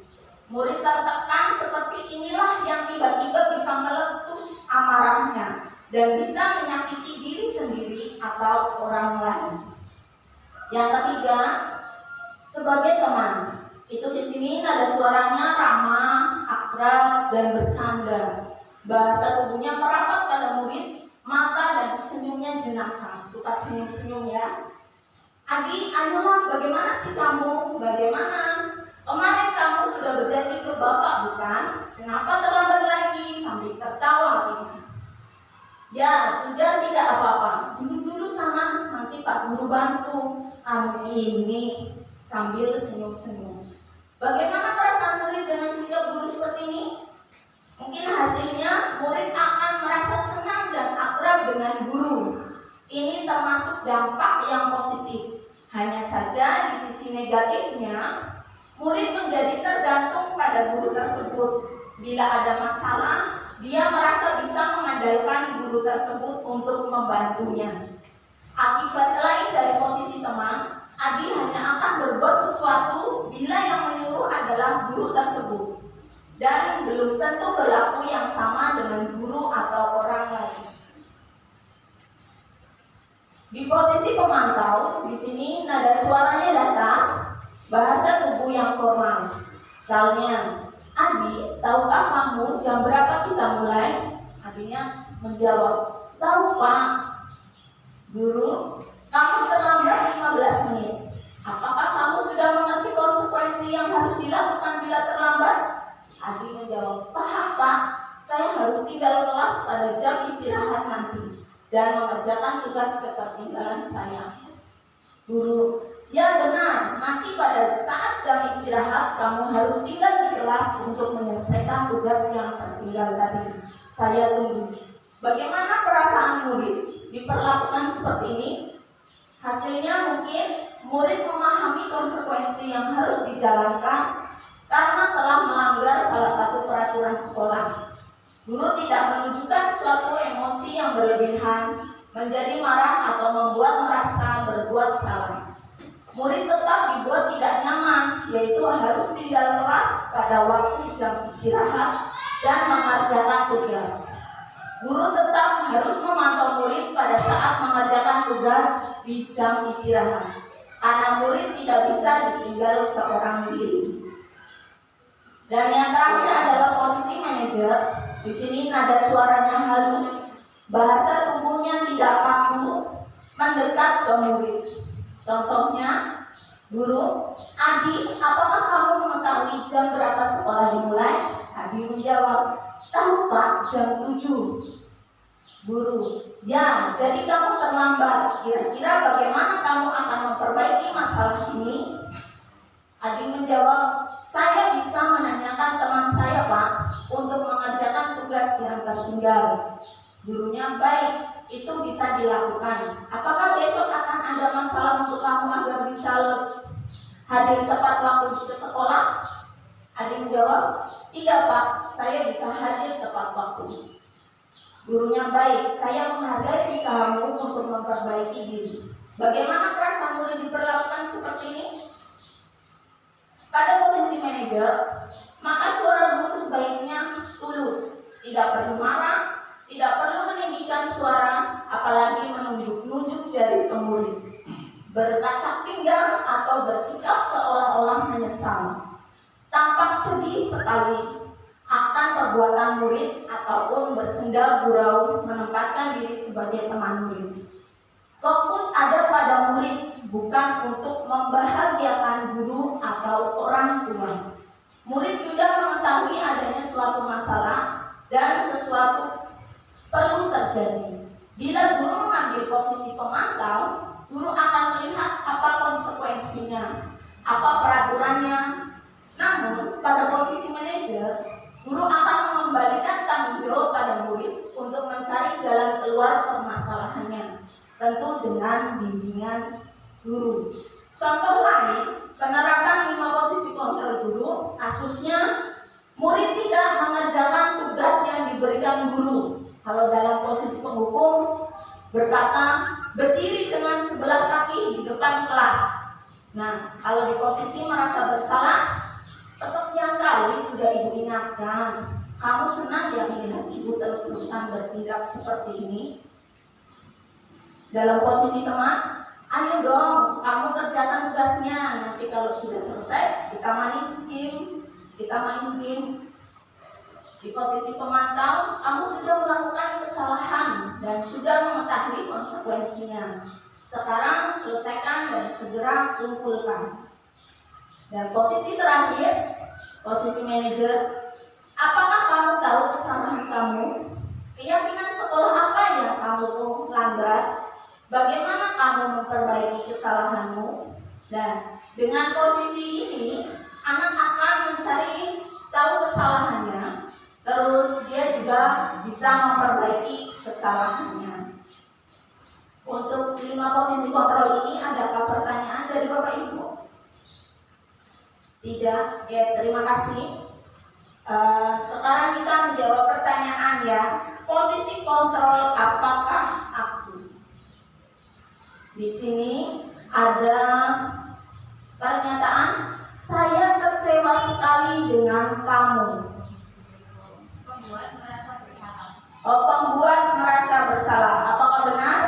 Murid tertekan seperti inilah yang tiba-tiba bisa meletus amarahnya dan bisa menyakiti diri sendiri atau orang lain. Yang ketiga, sebagai teman. Itu di sini nada suaranya ramah, akrab, dan bercanda. Bahasa tubuhnya merapat pada murid, mata dan senyumnya jenaka. Suka senyum-senyum ya. Adi, ayolah, bagaimana sih kamu? Bagaimana? Kemarin kamu sudah berjanji ke bapak, bukan? Kenapa terlambat lagi? Sambil tertawa. Ya, sudah, tidak apa-apa. Duduk dulu sana, nanti Pak Guru bantu. Kamu ini, sambil senyum-senyum. Bagaimana perasaan murid dengan sikap guru seperti ini? Mungkin hasilnya murid akan merasa senang dan akrab dengan guru. Ini termasuk dampak yang positif. Hanya saja di sisi negatifnya, murid menjadi tergantung pada guru tersebut. Bila ada masalah, dia merasa bisa mengandalkan guru tersebut untuk membantunya. Akibat lain dari posisi teman, Adi hanya akan berbuat sesuatu bila yang menyuruh adalah guru tersebut, dan belum tentu berlaku yang sama dengan guru atau orang lain. Di posisi pemantau, di sini nada suaranya datar, bahasa tubuh yang formal. Misalnya, Adi, tahukah kamu jam berapa kita mulai? Adinya menjawab, tahu Pak. Guru, kamu terlambat 15 menit. Apakah kamu sudah mengerti konsekuensi yang harus dilakukan bila terlambat? Adi menjawab, paham Pak. Saya harus tinggal kelas pada jam istirahat nanti dan mengerjakan tugas ketertinggalan saya. Guru, ya benar, nanti pada saat jam istirahat kamu harus tinggal di kelas untuk menyelesaikan tugas yang tertinggal tadi. Saya tunggu. Bagaimana perasaan murid diperlakukan seperti ini? Hasilnya mungkin murid memahami konsekuensi yang harus dijalankan karena telah melanggar salah satu peraturan sekolah. Guru tidak menunjukkan suatu emosi yang berlebihan, menjadi marah atau membuat merasa berbuat salah. Murid tetap dibuat tidak nyaman, yaitu harus tinggal kelas pada waktu jam istirahat dan mengerjakan tugas. Guru tetap harus memantau murid pada saat mengerjakan tugas di jam istirahat, karena murid tidak bisa ditinggal seorang diri. Dan yang terakhir adalah posisi manajer. Di sini nada suaranya halus, bahasa tubuhnya tidak kaku, mendekat ke murid. Contohnya, guru, Adi, apakah kamu mengetahui jam berapa sekolah dimulai? Adi menjawab, tahu Pak, jam 7. Guru, ya, jadi kamu terlambat. Kira-kira bagaimana kamu akan memperbaiki masalah ini? Adi menjawab, saya bisa menanyakan teman saya Pak untuk mengerjakan tugas yang tertinggal. Gurunya, baik, itu bisa dilakukan. Apakah besok akan ada masalah untuk kamu agar bisa hadir tepat waktu ke sekolah? Adi menjawab, tidak Pak, saya bisa hadir tepat waktu. Gurunya, baik, saya menghargai usahamu untuk memperbaiki diri. Bagaimana perasaan murid diperlakukan seperti ini? Pada posisi manajer, maka suara guru sebaiknya tulus, tidak perlu marah, tidak perlu meninggikan suara, apalagi menunjuk-nunjuk jari ke murid, berkacak pinggang atau bersikap seolah-olah menyesal, tampak sedih sekali akan perbuatan murid ataupun bersenda gurau menempatkan diri sebagai teman murid. Fokus ada pada murid, bukan untuk membahagiakan guru atau orang tua. Murid sudah mengetahui adanya suatu masalah dan sesuatu perlu terjadi. Bila guru mengambil posisi pemantau, guru akan melihat apa konsekuensinya, apa peraturannya. Namun, pada posisi manajer, guru akan mengembalikan tanggung jawab pada murid untuk mencari jalan keluar permasalahannya, tentu dengan bimbingan guru. Contoh lain, penerapan 5 posisi kontrol guru, kasusnya murid tidak mengerjakan tugas yang diberikan guru. Kalau dalam posisi penghukum, berkata, berdiri dengan sebelah kaki di depan kelas. Nah, kalau di posisi merasa bersalah, kesekian kali sudah ibu ingatkan, kamu senang ya melihat ibu terus-terusan bertindak seperti ini? Dalam posisi teman, ayo dong, kamu kerjakan tugasnya. Nanti kalau sudah selesai, kita main games. Di posisi pemantau, kamu sudah melakukan kesalahan dan sudah mengetahui konsekuensinya. Sekarang selesaikan dan segera kumpulkan. Dan posisi terakhir, posisi manajer, apakah kamu tahu kesalahan kamu? Keyakinan sekolah apa yang kamu langgar? Bagaimana kamu memperbaiki kesalahanmu? Dan dengan posisi ini, anak akan mencari tahu kesalahannya, terus dia juga bisa memperbaiki kesalahannya. Untuk 5 posisi kontrol ini, adakah pertanyaan dari Bapak Ibu? Tidak, ya terima kasih. Sekarang kita menjawab pertanyaan ya. Posisi kontrol apakah aku? Di sini ada pernyataan, saya kecewa sekali dengan kamu. Pembuat merasa bersalah. Apakah benar?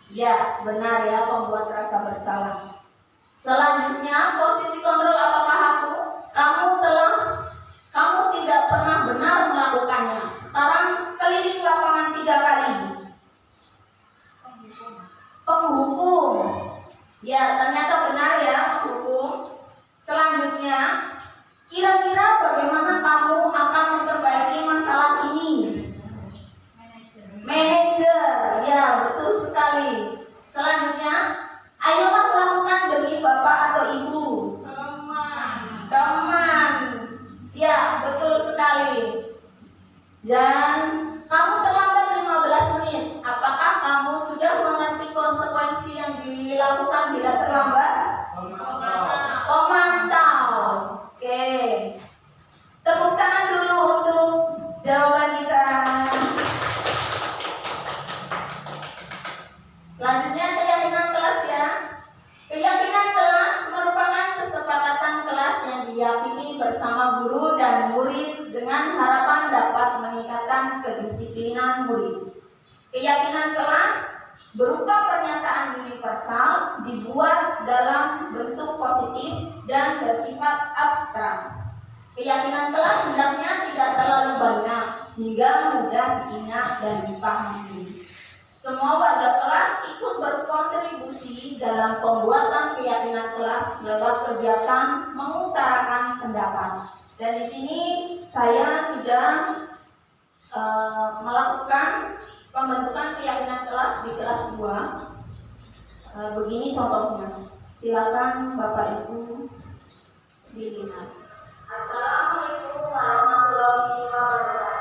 Ya, benar ya, pembuat merasa bersalah. Selanjutnya, posisi kontrol apakah aku? Kamu tidak pernah benar melakukannya. Sekarang keliling lapangan 3 kali. Penghukum. Ya, ternyata benar ya, penghukum. Selanjutnya, kira-kira bagaimana kamu akan memperbaiki masalah ini? Manajer. Ya, betul sekali. Selanjutnya, ayolah lakukan demi bapak atau ibu. Teman. Ya, betul sekali. Dan kamu terlambat 15 menit. Apakah kamu sudah mengerti konsekuensi yang dilakukan bila terlambat? Pemantau. Oke. Tepuk tangan dulu untuk jawaban kita. Selanjutnya, keyakinan kelas ya. Keyakinan kelas merupakan kesepakatan kelas yang diyakini bersama guru dan murid dengan harapan dapat meningkatkan kedisiplinan murid. Keyakinan kelas berupa pernyataan universal dibuat dalam bentuk positif dan bersifat abstrak. Keyakinan kelas hendaknya tidak terlalu banyak, hingga mudah diingat dan dipahami. Semua warga kelas ikut berkontribusi dalam pembuatan keyakinan kelas lewat kegiatan mengutarakan pendapat. Dan di sini saya sudah melakukan pembentukan keyakinan kelas di kelas 2. Begini contohnya. Silakan Bapak Ibu dilihat. Assalamualaikum warahmatullahi wabarakatuh.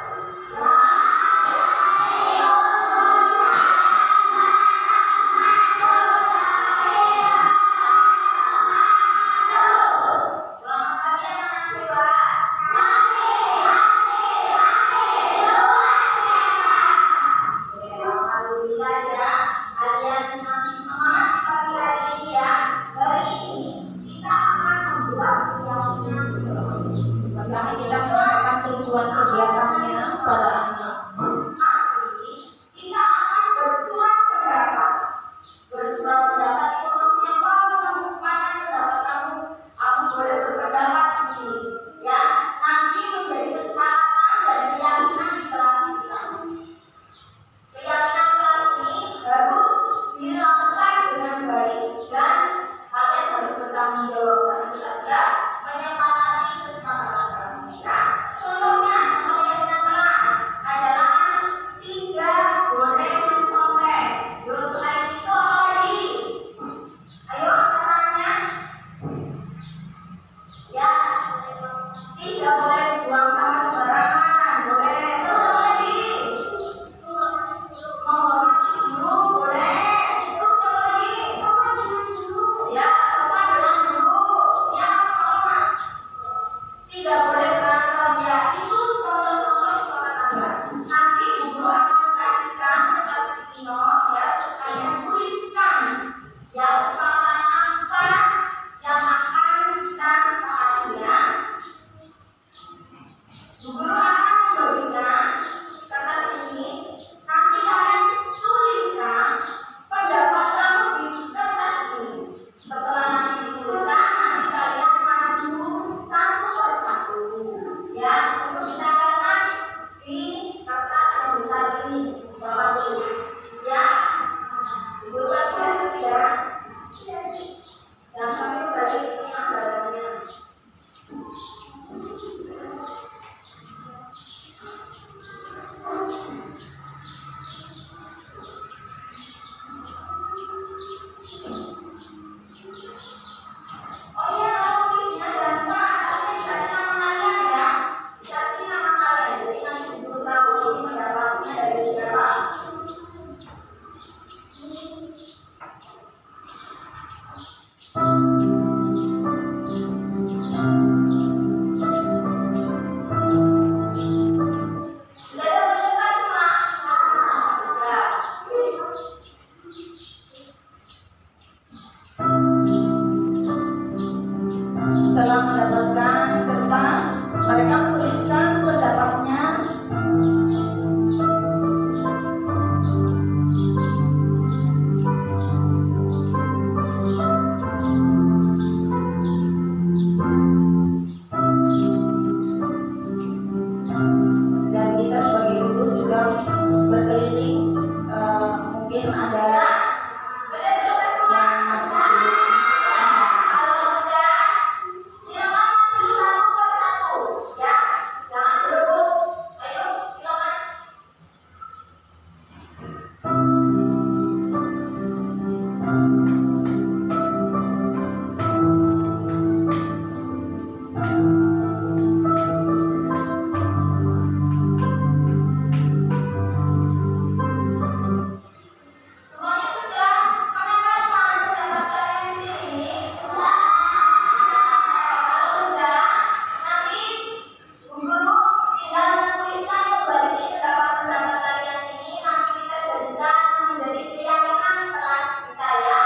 Kita mengatakan tujuan kegiatannya pada anak. Kita akan bersurat pendapat. Bersurat pendapat itu maksudnya kalau mengungkapkan pendapat kamu boleh berpendapat di sini. Ya, nanti menjadi kesepakatan dan keyakinan di kelas kita. Keyakinan kelas ini harus dilakukan dengan baik dan kalian harus bertanggung jawab dan kita sudah menyepakati kesepakatan. Contohnya, keyakinan kelas adalah tidak boleh mencontek. Selain itu apa lagi? Ayo katanya. Ya, tidak boleh buang sampah sembarangan. Boleh. Terus apa lagi? Menghormati guru. Boleh. Terus apa lagi? Ya, sopan dengan guru. Ya, apa mas? Tidak boleh berantem. Ya, itu contoh-contoh suara Anda. Nanti guru akan kasihkan kertas Tino, ya, terus kalian tuliskan. Ya, kesepakatan apa yang akan kita sepakati ya. Guru akan memberikan kertas ini. Nanti kalian tuliskan pendapat kamu di kertas ini. Setelah nanti dituliskan, nanti kalian maju satu persatu. Ya, untuk kita katakan di kertas yang besar ini. Bapak tulis. Ya, Ibu baca ya. Yang satu dari ini yang badannya. Oh iya, kalau tulisnya jangan lupa dikasih nama kalian ya. Dikasih nama kalian, jadi nanti guru tahu ini pendapatnya dari siapa. Sudah dapat kertas semua? Sudah. Setelah mendapatkan kertas, mereka menuliskan pendapatnya. Dan kita sebagai guru juga berkeliling, mungkin ada yang masih belum. Kalau sudah, silakan maju satu persatu, ya, jangan berebut. Ayo, silakan. Semuanya sudah mendengarkan pendapat kalian di sini? Sudah. Kalau sudah, nanti guru tinggal menuliskan kembali pendapat-pendapat kalian ini. Nanti kita jadikan menjadi keyakinan kelas kita ya.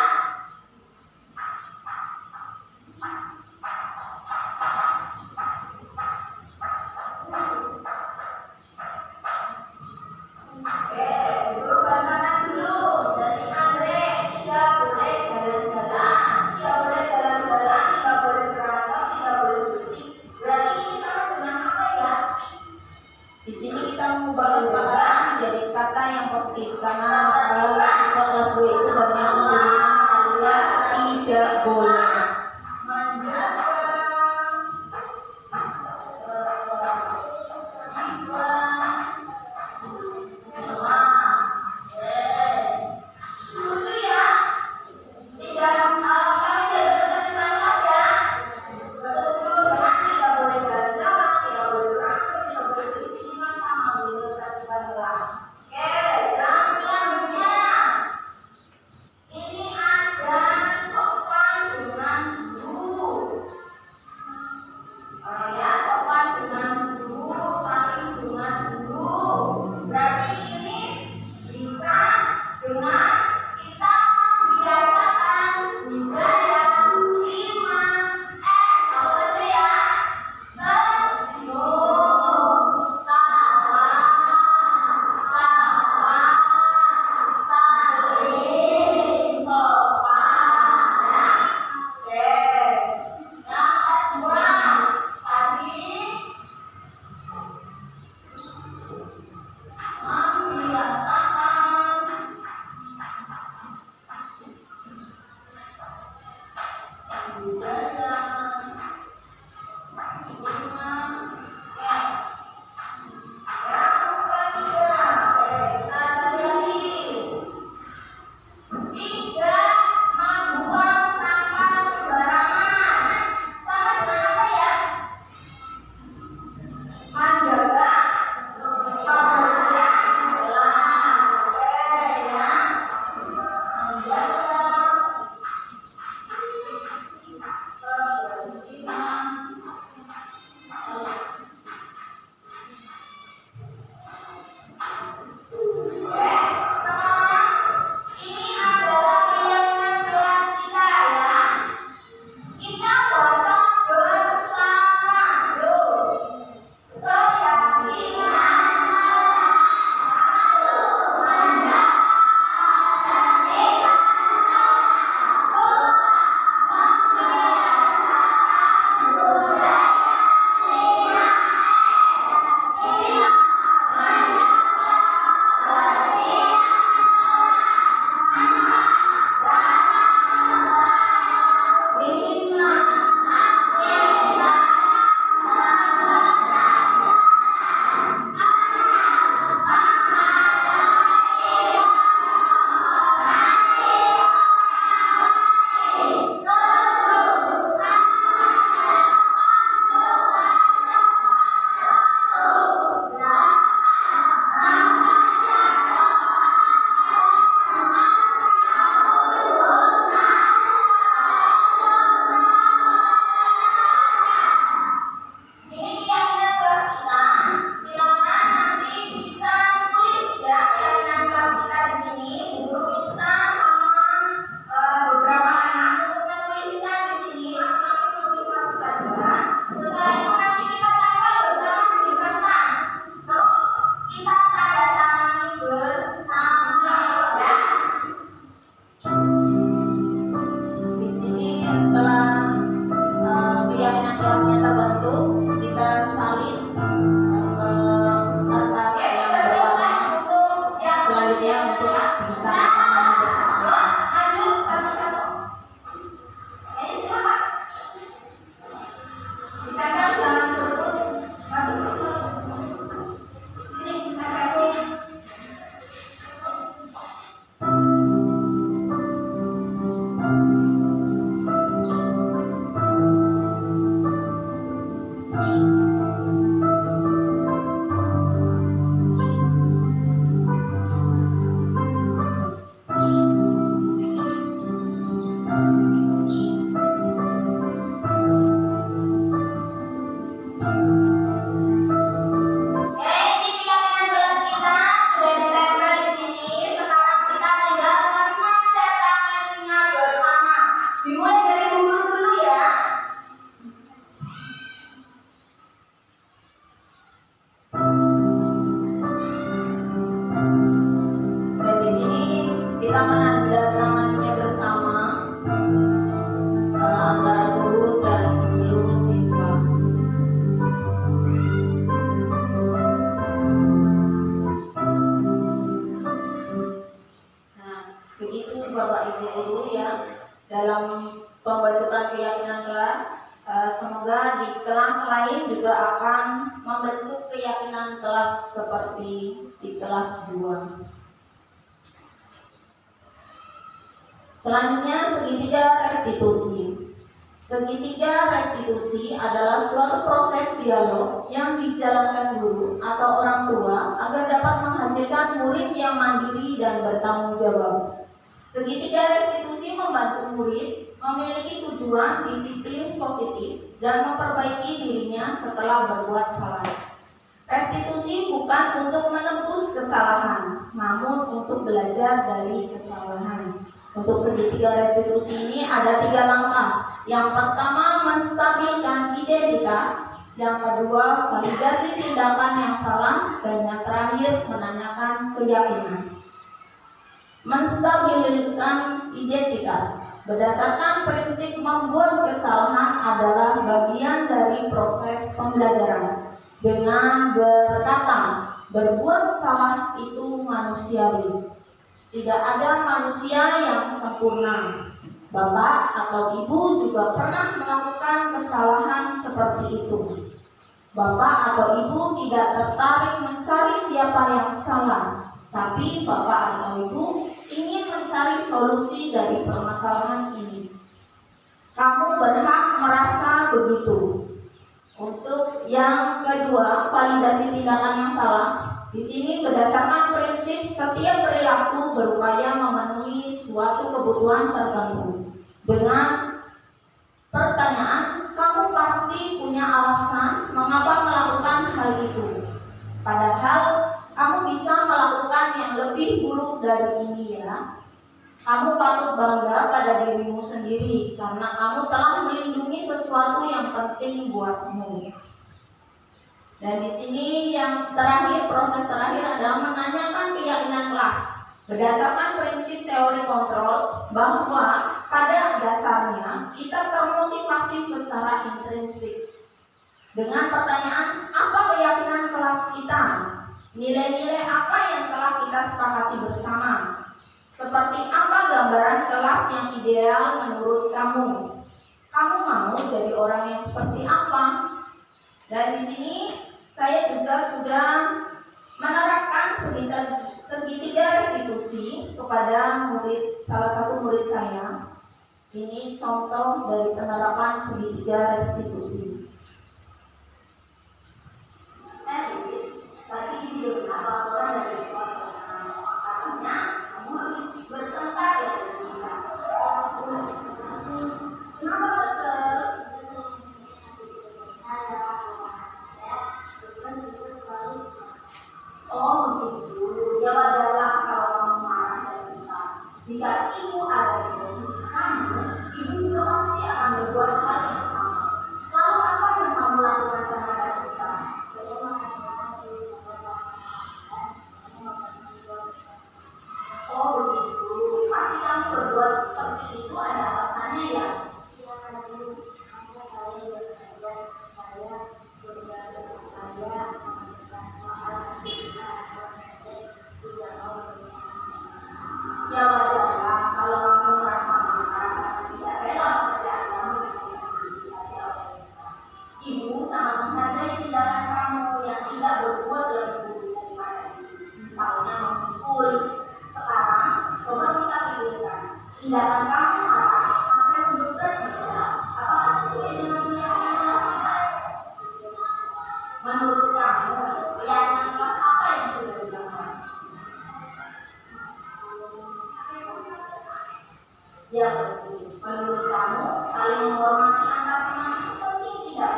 Dimulai dari guru dulu ya. Dan di sini kita menandatangani bersama antara guru dan seluruh siswa. Nah, begitu Bapak Ibu guru ya, dalam pembentukan keyakinan kelas, semoga di kelas lain juga akan membentuk keyakinan kelas seperti di kelas 2. Selanjutnya, segitiga restitusi. Segitiga restitusi adalah suatu proses dialog yang dijalankan guru atau orang tua agar dapat menghasilkan murid yang mandiri dan bertanggung jawab. Segitiga restitusi membantu murid memiliki tujuan disiplin positif dan memperbaiki dirinya setelah berbuat salah. Restitusi bukan untuk menebus kesalahan, namun untuk belajar dari kesalahan. Untuk segitiga restitusi ini ada 3 langkah. Yang pertama, menstabilkan identitas. Yang kedua, validasi tindakan yang salah. Dan yang terakhir, menanyakan keyakinan. Menstabilkan identitas. Berdasarkan prinsip membuat kesalahan adalah bagian dari proses pembelajaran. Dengan berkata, berbuat salah itu manusiawi. Tidak ada manusia yang sempurna. Bapak atau ibu juga pernah melakukan kesalahan seperti itu. Bapak atau ibu tidak tertarik mencari siapa yang salah, tapi bapak atau ibu ingin mencari solusi dari permasalahan ini. Kamu berhak merasa begitu. Untuk yang kedua, validasi tindakan yang salah. Di sini berdasarkan prinsip setiap perilaku berupaya memenuhi suatu kebutuhan tertentu. Dengan pertanyaan, kamu pasti punya alasan mengapa melakukan hal itu. Padahal kamu bisa melakukan yang lebih buruk dari ini ya. Kamu patut bangga pada dirimu sendiri karena kamu telah melindungi sesuatu yang penting buatmu. Dan di sini yang terakhir, proses terakhir adalah menanyakan keyakinan kelas. Berdasarkan prinsip teori kontrol bahwa pada dasarnya kita termotivasi secara intrinsik. Dengan pertanyaan, apa keyakinan kelas kita? Nilai-nilai apa yang telah kita sepakati bersama? Seperti apa gambaran kelas yang ideal menurut kamu? Kamu mau jadi orang yang seperti apa? Dan di sini saya juga sudah menerapkan segitiga restitusi kepada salah satu murid saya. Ini contoh dari penerapan segitiga restitusi. Tadi belum laporan dari artinya kamu harus bertengkar ya dengan kita. Kenapa kesel? Oh begitu, ya wajarlah kalau kamu marah dan besar. Jika ibu ada di posisi kamu, ibu juga pasti akan berbuat hal yang sama. Lalu apa yang kamu lakukan terhadap kita? Oh begitu, pasti kamu berbuat seperti itu ada alasannya ya. Ya wajarlah kalau kamu merasa marah karena tidak rela pekerjaan kamu bisa. Ibu sangat menghargai tindakan kamu yang tidak berbuat lebih buruk daripada itu. Misalnya memukul. Sekarang coba kita pikirkan, tindakan kamu marah sampai mendekat meja. Apakah sesuai dengan keyakinan kelas kita? Menurut kamu, keyakinan kelas apa yang sudah dilakukan? Ya betul. Menurut kamu, saling menghormati antar teman itu penting tidak?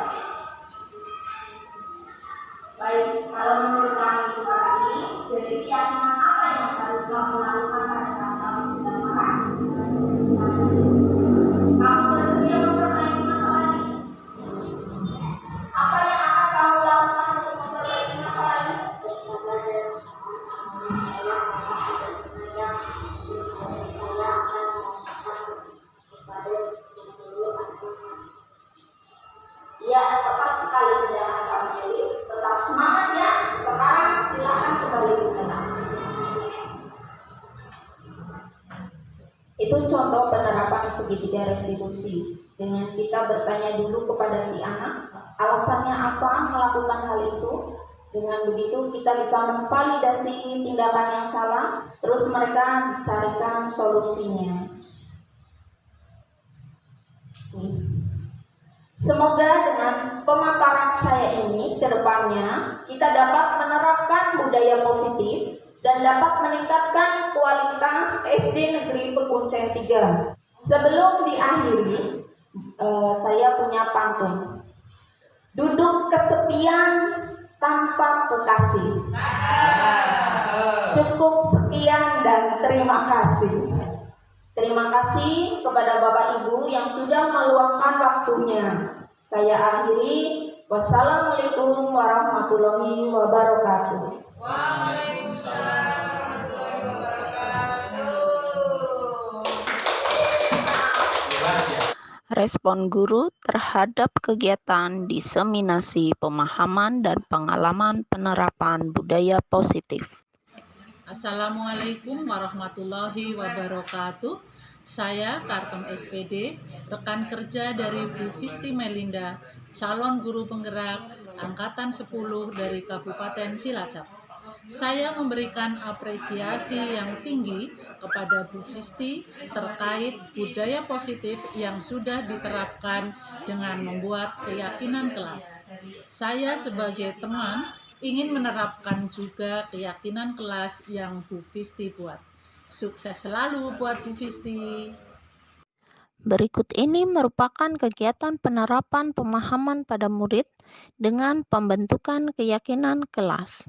Baik, kalau menurut kamu itu tadi, jadi keyakinan apa yang harus kamu lakukan pada saat kamu sedang marah? contoh penerapan segitiga restitusi dengan kita bertanya dulu kepada si anak alasannya apa melakukan hal itu. Dengan begitu kita bisa memvalidasi tindakan yang salah, terus mereka carikan solusinya. Semoga dengan pemaparan saya ini ke depannya kita dapat menerapkan budaya positif dan dapat meningkatkan kualitas SD Negeri Pekuncen 3. Sebelum diakhiri, saya punya pantun. Duduk kesepian tanpa kekasih. Cukup sekian dan terima kasih. Terima kasih kepada Bapak Ibu yang sudah meluangkan waktunya. Saya akhiri. Wassalamualaikum warahmatullahi wabarakatuh. Waalaikumsalam warahmatullahi wabarakatuh. Respon guru terhadap kegiatan diseminasi pemahaman dan pengalaman penerapan budaya positif. Assalamualaikum warahmatullahi wabarakatuh. Saya Kartem SPD, rekan kerja dari Bu Fisti Melinda, calon guru penggerak Angkatan 10 dari Kabupaten Cilacap. Saya memberikan apresiasi yang tinggi kepada Bu Fisti terkait budaya positif yang sudah diterapkan dengan membuat keyakinan kelas. Saya sebagai teman ingin menerapkan juga keyakinan kelas yang Bu Fisti buat. Sukses selalu buat Bu Fisti. Berikut ini merupakan kegiatan penerapan pemahaman pada murid dengan pembentukan keyakinan kelas.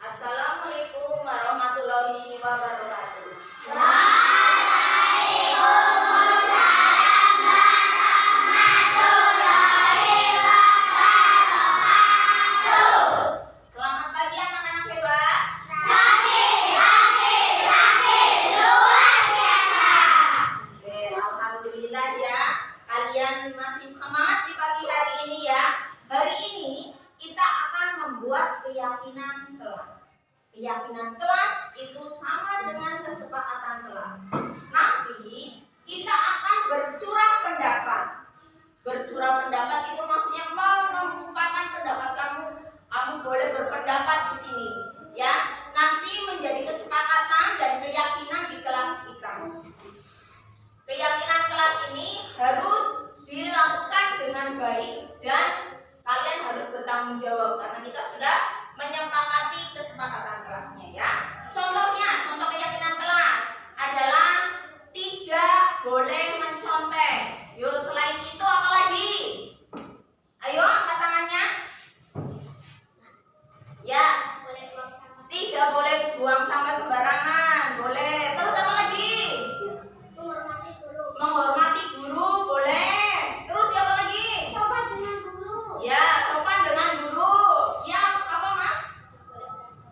Assalamualaikum warahmatullahi wabarakatuh. Selamat pagi anak-anak hebat. Alhamdulillah ya, kalian masih semangat di pagi hari ini ya. Hari ini kita akan membuat keyakinan kelas. Keyakinan kelas itu sama dengan kesepakatan kelas. Nanti kita akan bercurah pendapat. Bercurah pendapat itu maksudnya mengemukakan pendapat kamu. Kamu boleh berpendapat di sini, ya. Nanti menjadi kesepakatan dan keyakinan di kelas kita. Keyakinan kelas ini harus dilakukan dengan baik dan kalian harus bertanggung jawab karena kita sudah menyepakati kesepakatan kelasnya ya. Contoh keyakinan kelas adalah tidak boleh mencontek. Yuk, selain itu apa lagi? Ayo angkat tangannya. Ya, tidak boleh buang sampah sembarangan. Boleh. Terus apa lagi? Menghormati guru boleh. Terus siapa lagi? Sopan dengan guru. Ya, sopan dengan guru. Ya, apa Mas?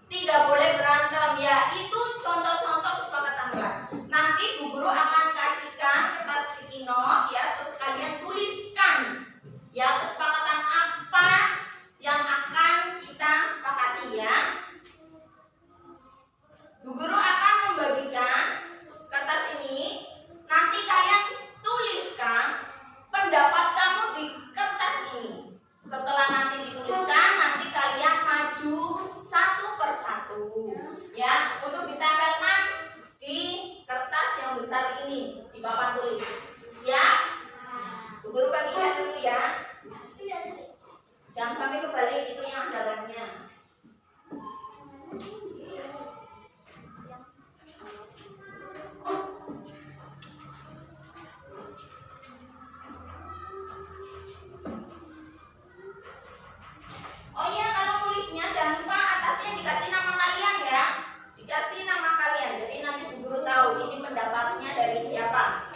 Tidak boleh berantem. Ya, itu contoh-contoh kesepakatan kelas. Nanti Bu Guru akan kasihkan kertas sticky note ya, terus kalian tuliskan ya kesepakatan apa yang akan kita sepakati ya. Bu Guru akan membagikan kertas ini. Nanti kalian tuliskan pendapat kamu di kertas ini. Setelah nanti dituliskan, nanti kalian maju satu persatu ya untuk ditempelkan di kertas yang besar ini di papan tulis. Siap? Bu Guru bagikan dulu ya. Jangan sampai kebalik, itu yang andalannya. Oh iya, kalau nulisnya jangan lupa atasnya dikasih nama kalian ya. Dikasih nama kalian. Jadi nanti Bu Guru tahu ini pendapatnya dari siapa.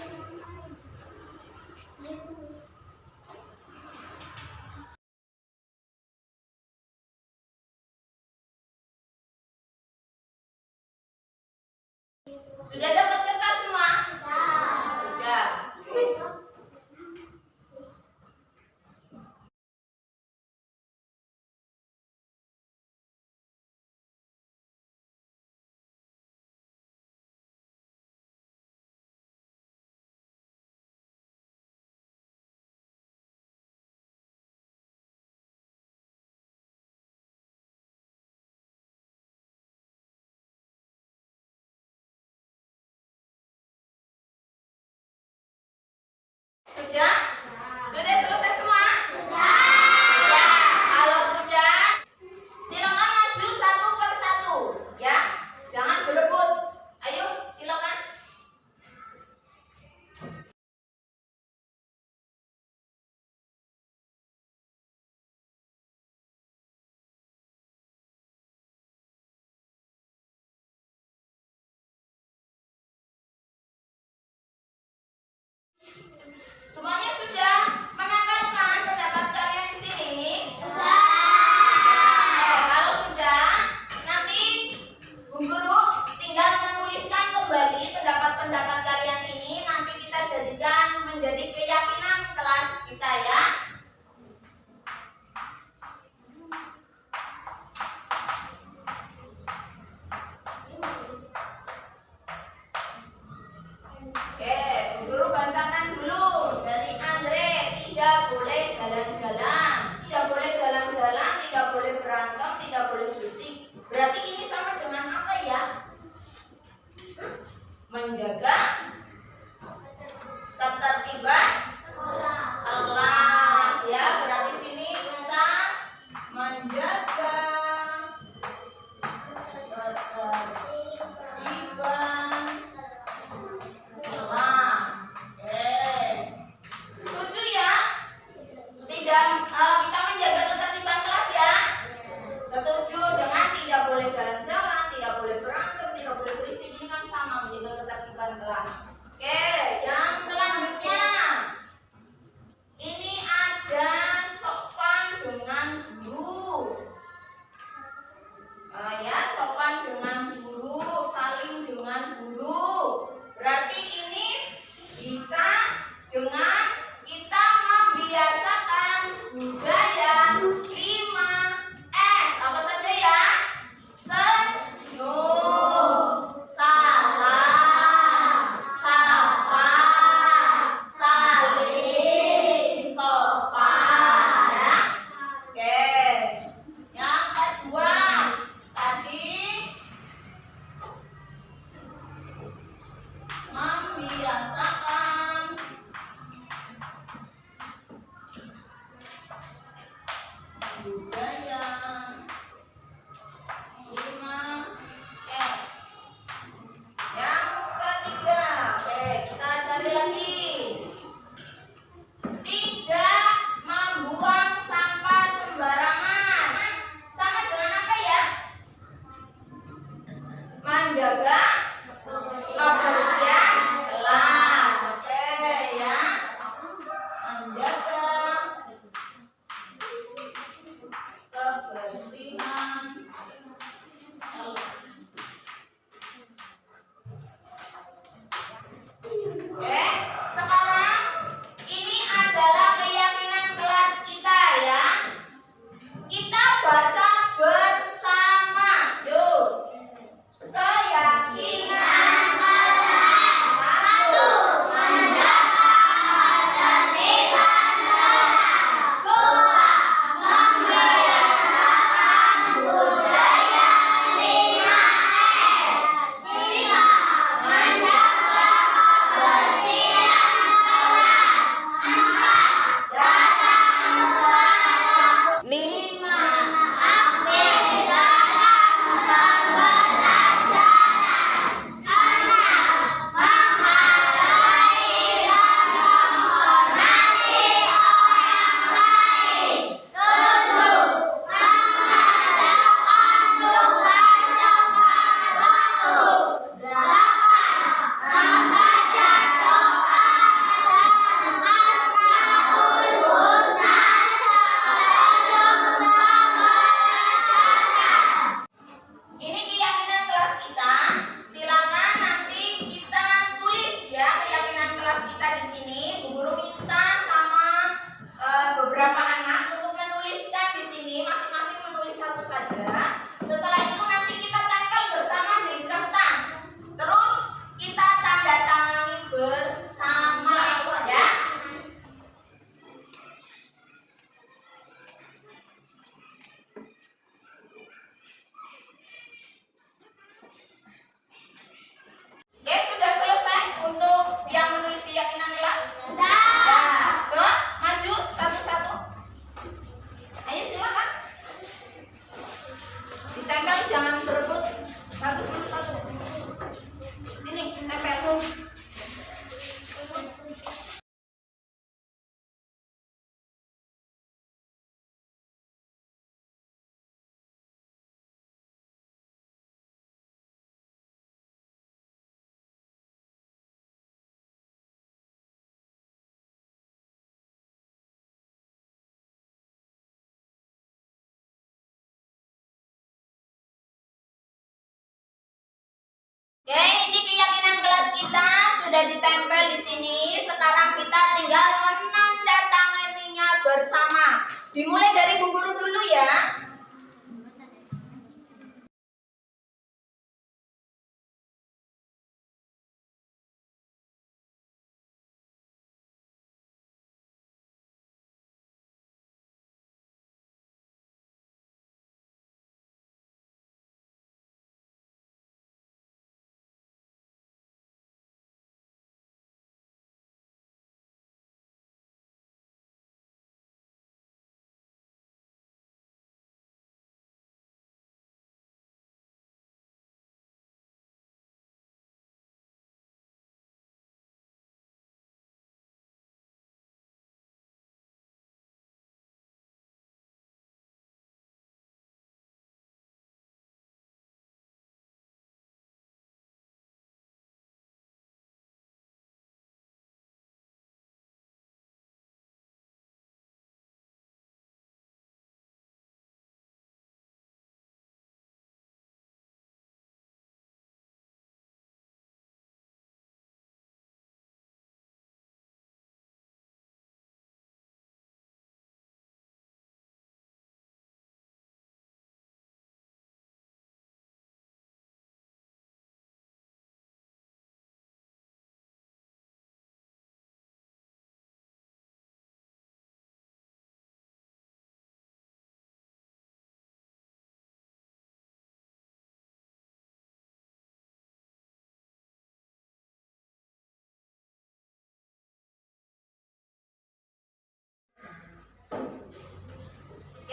Sudah dapat kertas semua? Sudah. sudah ditempel di sini. Sekarang kita tinggal menandatanganinya bersama. Dimulai dari Bu Guru dulu ya.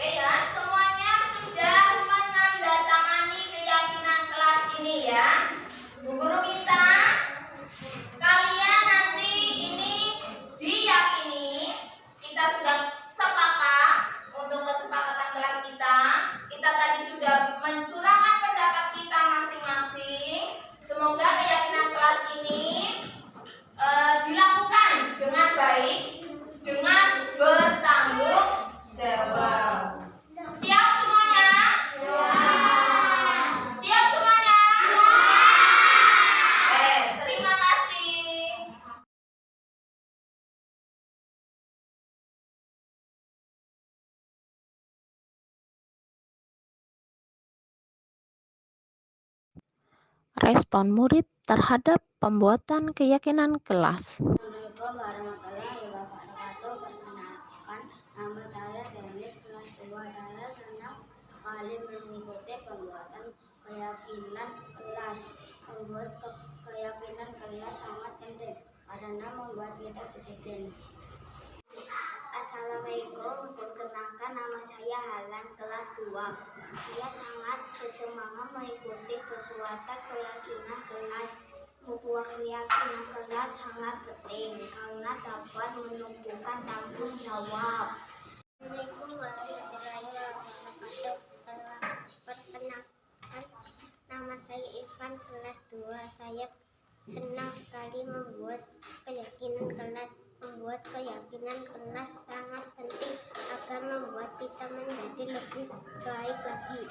Oke ya, semuanya sudah menandatangani keyakinan kelas ini ya. Bu Guru minta kalian nanti ini diyakini. Kita sudah sepakat untuk kesepakatan kelas kita. Kita tadi sudah mencurahkan pendapat kita masing-masing. Semoga keyakinan kelas ini dilakukan dengan baik, dengan bertanggung jawab. Siap semuanya? Siap semuanya? Terima kasih. Respon murid terhadap pembuatan keyakinan kelas. Assalamualaikum warahmatullahi wabarakatuh. Perkenalkan, nama saya Denis, kelas 2. Saya senang sekali mengikuti pembuatan keyakinan kelas. Membuat keyakinan kelas sangat penting karena membuat kita disiplin. Assalamualaikum, perkenalkan nama saya Halan, kelas 2. Saya sangat bersemangat mengikuti pembuatan keyakinan kelas. Membuat keyakinan kelas sangat penting karena dapat menumbuhkan tanggung jawab. Assalamualaikum warahmatullahi wabarakatuh. Perkenalkan, nama saya Ivan, kelas 2. Saya senang sekali membuat keyakinan kelas. Membuat keyakinan kelas sangat penting agar membuat kita menjadi lebih baik lagi.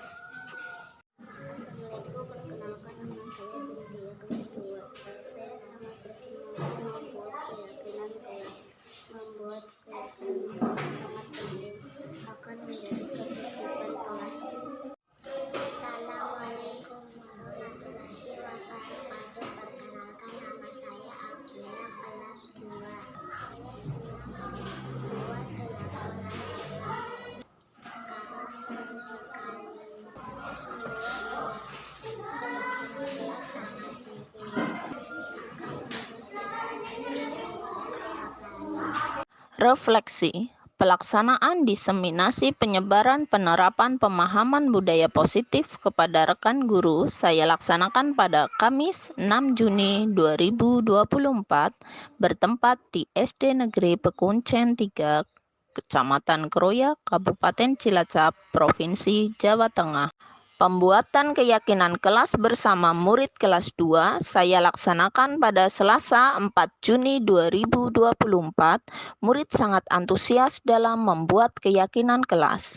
Assalamualaikum, perkenalkan nama saya Cynthia, kelas 2. Saya sangat bersemangat membuat keyakinan kelas. Membuat keyakinan kelas sangat penting akan menjadi ketertiban kelas. Assalamualaikum warahmatullahi wabarakatuh. Perkenalkan nama saya Agila, kelas 2. Saya senang membuat keyakinan kelas karena seru sekali. Refleksi, pelaksanaan diseminasi penyebaran penerapan pemahaman budaya positif kepada rekan guru saya laksanakan pada Kamis 6 Juni 2024 bertempat di SD Negeri Pekuncen 3, Kecamatan Kroya, Kabupaten Cilacap, Provinsi Jawa Tengah. Pembuatan keyakinan kelas bersama murid kelas 2 saya laksanakan pada Selasa 4 Juni 2024. Murid sangat antusias dalam membuat keyakinan kelas.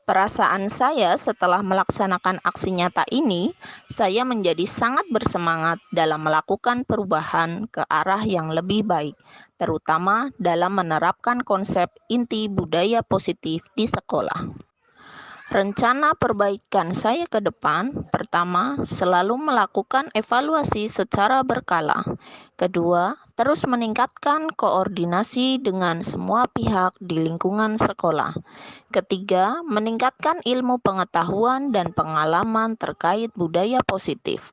Perasaan saya setelah melaksanakan aksi nyata ini, saya menjadi sangat bersemangat dalam melakukan perubahan ke arah yang lebih baik, terutama dalam menerapkan konsep inti budaya positif di sekolah. Rencana perbaikan saya ke depan, pertama, selalu melakukan evaluasi secara berkala. Kedua, terus meningkatkan koordinasi dengan semua pihak di lingkungan sekolah. Ketiga, meningkatkan ilmu pengetahuan dan pengalaman terkait budaya positif.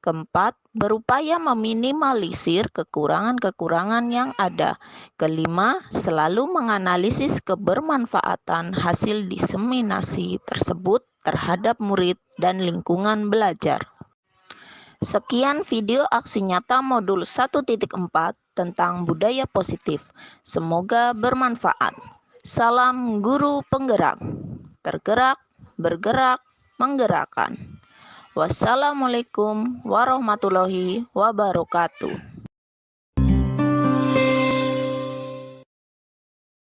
Keempat, berupaya meminimalisir kekurangan-kekurangan yang ada. Kelima, selalu menganalisis kebermanfaatan hasil diseminasi tersebut terhadap murid dan lingkungan belajar. Sekian video aksi nyata modul 1.4 tentang budaya positif. Semoga bermanfaat. Salam guru penggerak. Tergerak, bergerak, menggerakkan. Wassalamualaikum warahmatullahi wabarakatuh.